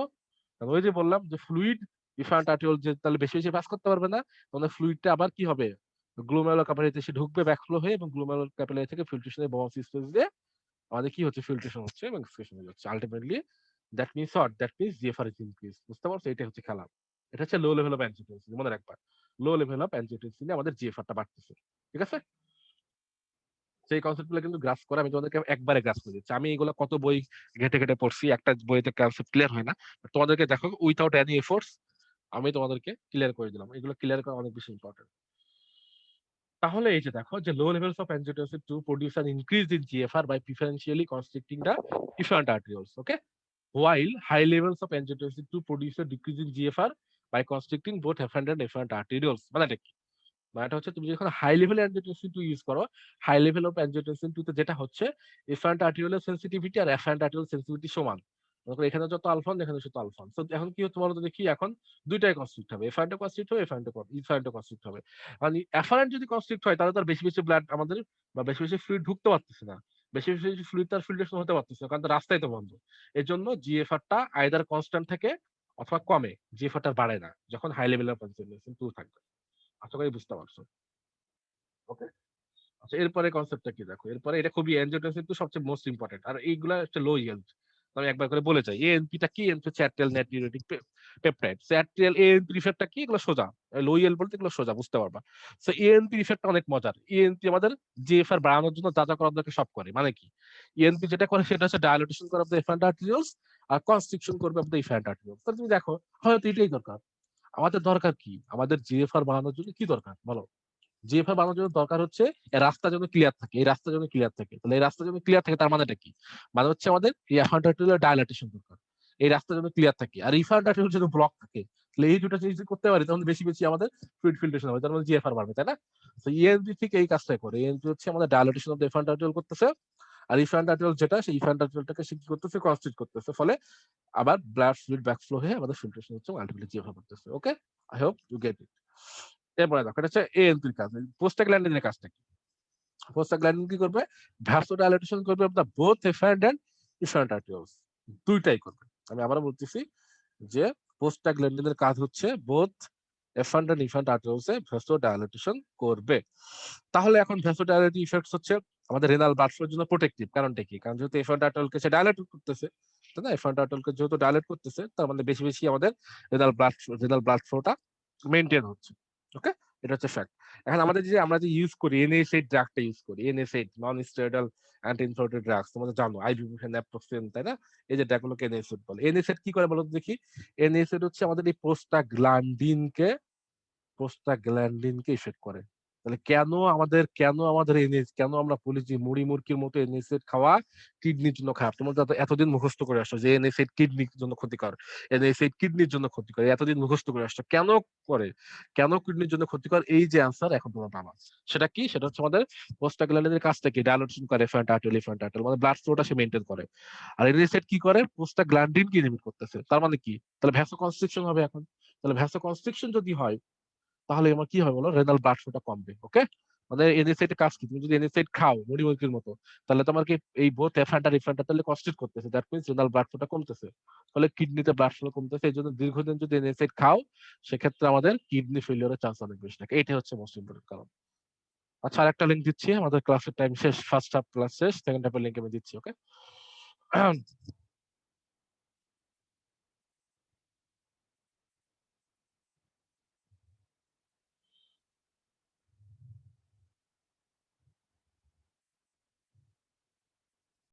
কারণ ওই যে বললাম যে ফ্লুইড ইফারেন্ট আর্টেরিওল যে তাহলে বেশি বেশি পাস করতে পারবে না, তখন ফ্লুইডটা আবার কি হবে? গ্লোমেরুলার ক্যাপিলারিতে এসে ঢুকবে ব্যাকফ্লো হয়ে, এবং গ্লোমেরুলার ক্যাপিলারি থেকে ফিল্ট্রেশনের বস স্পেস দিয়ে আমাদের কি হচ্ছে, ফিল্ট্রেশন হচ্ছে এবং এক্সক্রিশন হচ্ছে। Ultimately that means what, that means GFR is increase. বুঝতে পারছো? এটা হচ্ছে খেলা। এটা হচ্ছে লো লেভেল অফ অ্যানজিওটেনসিন, মনে রাখবা লো লেভেল অফ অ্যানজিওটেনসিনে আমাদের জিএফআরটা বাড়তেছে। ঠিক আছে? সেই কনসেপ্টগুলো কিন্তু গ্রাস করে আমি তোমাদেরকে একবারে গ্রাস করে দিচ্ছি। আমি এগুলো কত বই ঘেটে ঘেটে পড়ছি, একটা বইতে কনসেপ্ট ক্লিয়ার হয় না। তোমাদেরকে দেখো উইথাউট এনি এফোর্টস আমি তোমাদেরকে ক্লিয়ার করে দিলাম। এগুলো ক্লিয়ার করা অনেক বেশি ইম্পর্টেন্ট। তাহলে এই যে দেখো যে লো levels of angiotensin 2 produce an increase in GFR by preferentially constricting the efferent arterioles. Okay, while high levels of angiotensin 2 produce a decrease in GFR by constricting both afferent and efferent arterioles. মানে কি? মানে হচ্ছে তুমি যখন high level angiotensin 2 use করো, high level of angiotensin 2 তে যেটা হচ্ছে efferent arteriole sensitivity আর afferent arteriole sensitivity সমান। এখানে যত আলফান এখানে যত আলফান। তো এখন কি হচ্ছে বলতো দেখি, এখন দুইটাই কনস্ট্রিক্ট হবে, এফারেন্ট কনস্ট্রিক্ট হবে, এফারেন্ট কনস্ট্রিক্ট হবে। মানে এফারেন্ট যদি কনস্ট্রিক্ট হয় তাহলে তার বেশি বেশি ব্লাড আমাদের বা বেশি বেশি ফ্লুইড ঢুকতে পারতেছে না, বেশি বেশি ফ্লুইড তার ফিল্ট্রেশন হতে পারতেছে না, কারণ তার রাস্তায় তো বন্ধ। এর জন্য জিএফআরটা আইদার কনস্ট্যান্ট থাকে অথবা কমে, জিএফআরটা বাড়ে না যখন হাই লেভেল অফ কনসেন্ট্রেশন 2 থাকবে। আশা করি বুঝতে পারছো। ওকে, আচ্ছা এরপরে কনসেপ্টটা কি দেখো, এরপরে এটা খুবই এনজিওটেনসিন তো সবচেয়ে মোস্ট ইম্পর্টেন্ট, আর এইগুলা হচ্ছে লো ইয়েল্ড। আমি একবার করে বলে যাই এএনপিটা কি, এনপি হচ্ছে atrial natriuretic peptide. So atrial ANP ইফেক্টটা কি, এগুলো সোজা, লো ইয়েল্ড বলতে এগুলো সোজা বুঝতে পারবা। সো এএনপি ইফেক্টটা অনেক মজার। এএনপি আমাদের জিএফআর বাড়ানোর জন্য যা যা করার দরকার সব করে। মানে কি, এএনপি যেটা করে সেটা হচ্ছে ডায়ালিটেশন করে অফ দ্য এফারেন্ট আর্টেরিওলস আর কনস্ট্রিকশন করবে অফ দ্য এফারেন্ট আর্টেরিওলস। তাহলে তুমি দেখো হয়তো এটাই দরকার। আমাদের দরকার কি, আমাদের জিএফআর বাড়ানোর জন্য কি দরকার বলো? জিএফআর বানানোর জন্য দরকার হচ্ছে এই রাস্তা যেন ক্লিয়ার থাকে, এই রাস্তা যেন ক্লিয়ার থাকে। তাহলে এই রাস্তা যেন ক্লিয়ার থাকে তার মানেটা কি? মানে হচ্ছে আমাদের এই এফারেন্ট আর্টেরিওল ডায়ালাটেশন দরকার, এই রাস্তা যেন ক্লিয়ার থাকে, আর এফারেন্ট আর্টেরিওল যেন ব্লক থাকে। তাহলে এই দুটো জিনিস করতে পারি তখন বেশি বেশি আমাদের ফ্লুইড ফিল্ট্রেশন হবে, তার মানে জিএফআর বাড়বে, তাই না? তো ইএনজি ঠিক এই কাজটাই করে। ইএনজি হচ্ছে আমাদের ডায়ালাটেশন অফ দ্য এফারেন্ট আর্টেরিওল করতেছে, আর এফারেন্ট আর্টেরিওল যেটা, সেই এফারেন্ট আর্টেরিওলটাকে সে কি করতেছে, কনস্ট্রিক্ট করতেছে, ফলে আবার ব্লাড ফ্লুইড ব্যাকফ্লো হয়ে আমাদের ফিল্ট্রেশন হচ্ছে, আলটিমেটলি জিএফআর করতেছে। Okay, I hope you get it. এরপরে দেখো এটা হচ্ছে এএনপির কাজ। প্রোস্টাগ্ল্যান্ডিনের কাজটা কি? প্রোস্টাগ্ল্যান্ডিন কি করবে? ভ্যাসোডাইলেটেশন করবে of the both efferent and efferent arterioles, দুইটাই করবে। আমি আবারও বলতেছি যে প্রোস্টাগ্ল্যান্ডিনের কাজ হচ্ছে both efferent and efferent arterioles এ ভ্যাসোডাইলেটেশন করবে। তাহলে এখন ভ্যাসোডাইলেটিভ ইফেক্টস হচ্ছে আমাদের রেনাল ব্লাড ফ্লোর জন্য প্রোটেক্টিভ। কারণটা কি? কারণ যেহেতু এফারেন্ট আর্টেরিওলকে সে ডাইলেট করতেছে, তাই না? এফারেন্ট আর্টেরিওলকে যেহেতু ডাইলেট করতেছে, তার মানে বেশি বেশি আমাদের রেনাল ব্লাড ফ্লোটা মেইনটেইন হচ্ছে। ওকে, এটা হচ্ছে ফ্যাক্ট। এখন আমাদের যে আমরা যে ইউজ করি এনএসএইড ড্রাগটা ইউজ করি, NSAID non steroidal anti inflammatory drugs, তোমরা জানো আইবুপ্রোফেন, ন্যাপথলিন, তাই না? এই যে ড্রাগগুলোকে এনএসএইড বলে। এনএসএইড কি করে বলো তো দেখি? এনএসএইড হচ্ছে আমাদের এই প্রোস্টাগ্ল্যান্ডিনকে ইফেক্ট করে। তাহলে কেন আমাদের কেন আমরা বলি যে মুড়ি মুরগির মতো এনএসএইড খাওয়া কিডনির জন্য খারাপ? তোমরা তো এতদিন মুখস্থ করে আসছো যে এনএসএইড কিডনির জন্য ক্ষতিকর, এনএসএইড কিডনির জন্য ক্ষতিকর, এতদিন মুখস্থ করে আসছো। কেন করে, কেন কিডনির জন্য ক্ষতিকর? এই যে আনসার এখন তোমার পাবা, সেটা কি? সেটা হচ্ছে আমাদের প্রোস্টাগ্ল্যান্ডিনের কাজটা কি? ডায়ালাটেশন করে এফারেন্ট আর্টেরিওল, মানে ব্লাড ফ্লোটা সে মেইনটেইন করে। আর এনএসএইড কি করে? প্রোস্টাগ্ল্যান্ডিনকে ইনহিবিট করতেছে। তার মানে কি? তাহলে ভ্যাসোকনস্ট্রিকশন হবে এখন। তাহলে ভ্যাসোকনস্ট্রিকশন যদি হয় তাহলে আমার কি হয় বলো? রেনাল ব্লাড ফ্লোটা কমবে। ওকে, মানে এনএসআইড কাজ কি? তুমি যদি এনএসআইড খাও মুড়ি মুরগির মতো, তাহলে তোমার কি এই বোথ এফান্ট আর রিফান্ট তাহলে কনস্ট্রিক্ট করতেছে, দ্যাট মিন্স রেনাল ব্লাড ফ্লোটা কমতেছে, ফলে কিডনিতে ব্লাড ফ্লো কমতেছে। এই জন্য দীর্ঘদিন যদি এনএসআইড খাও সেক্ষেত্রে আমাদের কিডনি ফেলিওরের চান্স অনেক বেশি থাকে। এটাই হচ্ছে মোস্ট ইম্পর্টেন্ট কারণ। আচ্ছা, আরেকটা লিঙ্ক দিচ্ছি, আমাদের ক্লাসের টাইম শেষ, ফার্স্ট হাফ ক্লাস শেষ, সেকেন্ড হাফের লিঙ্ক আমি দিচ্ছি। ওকে,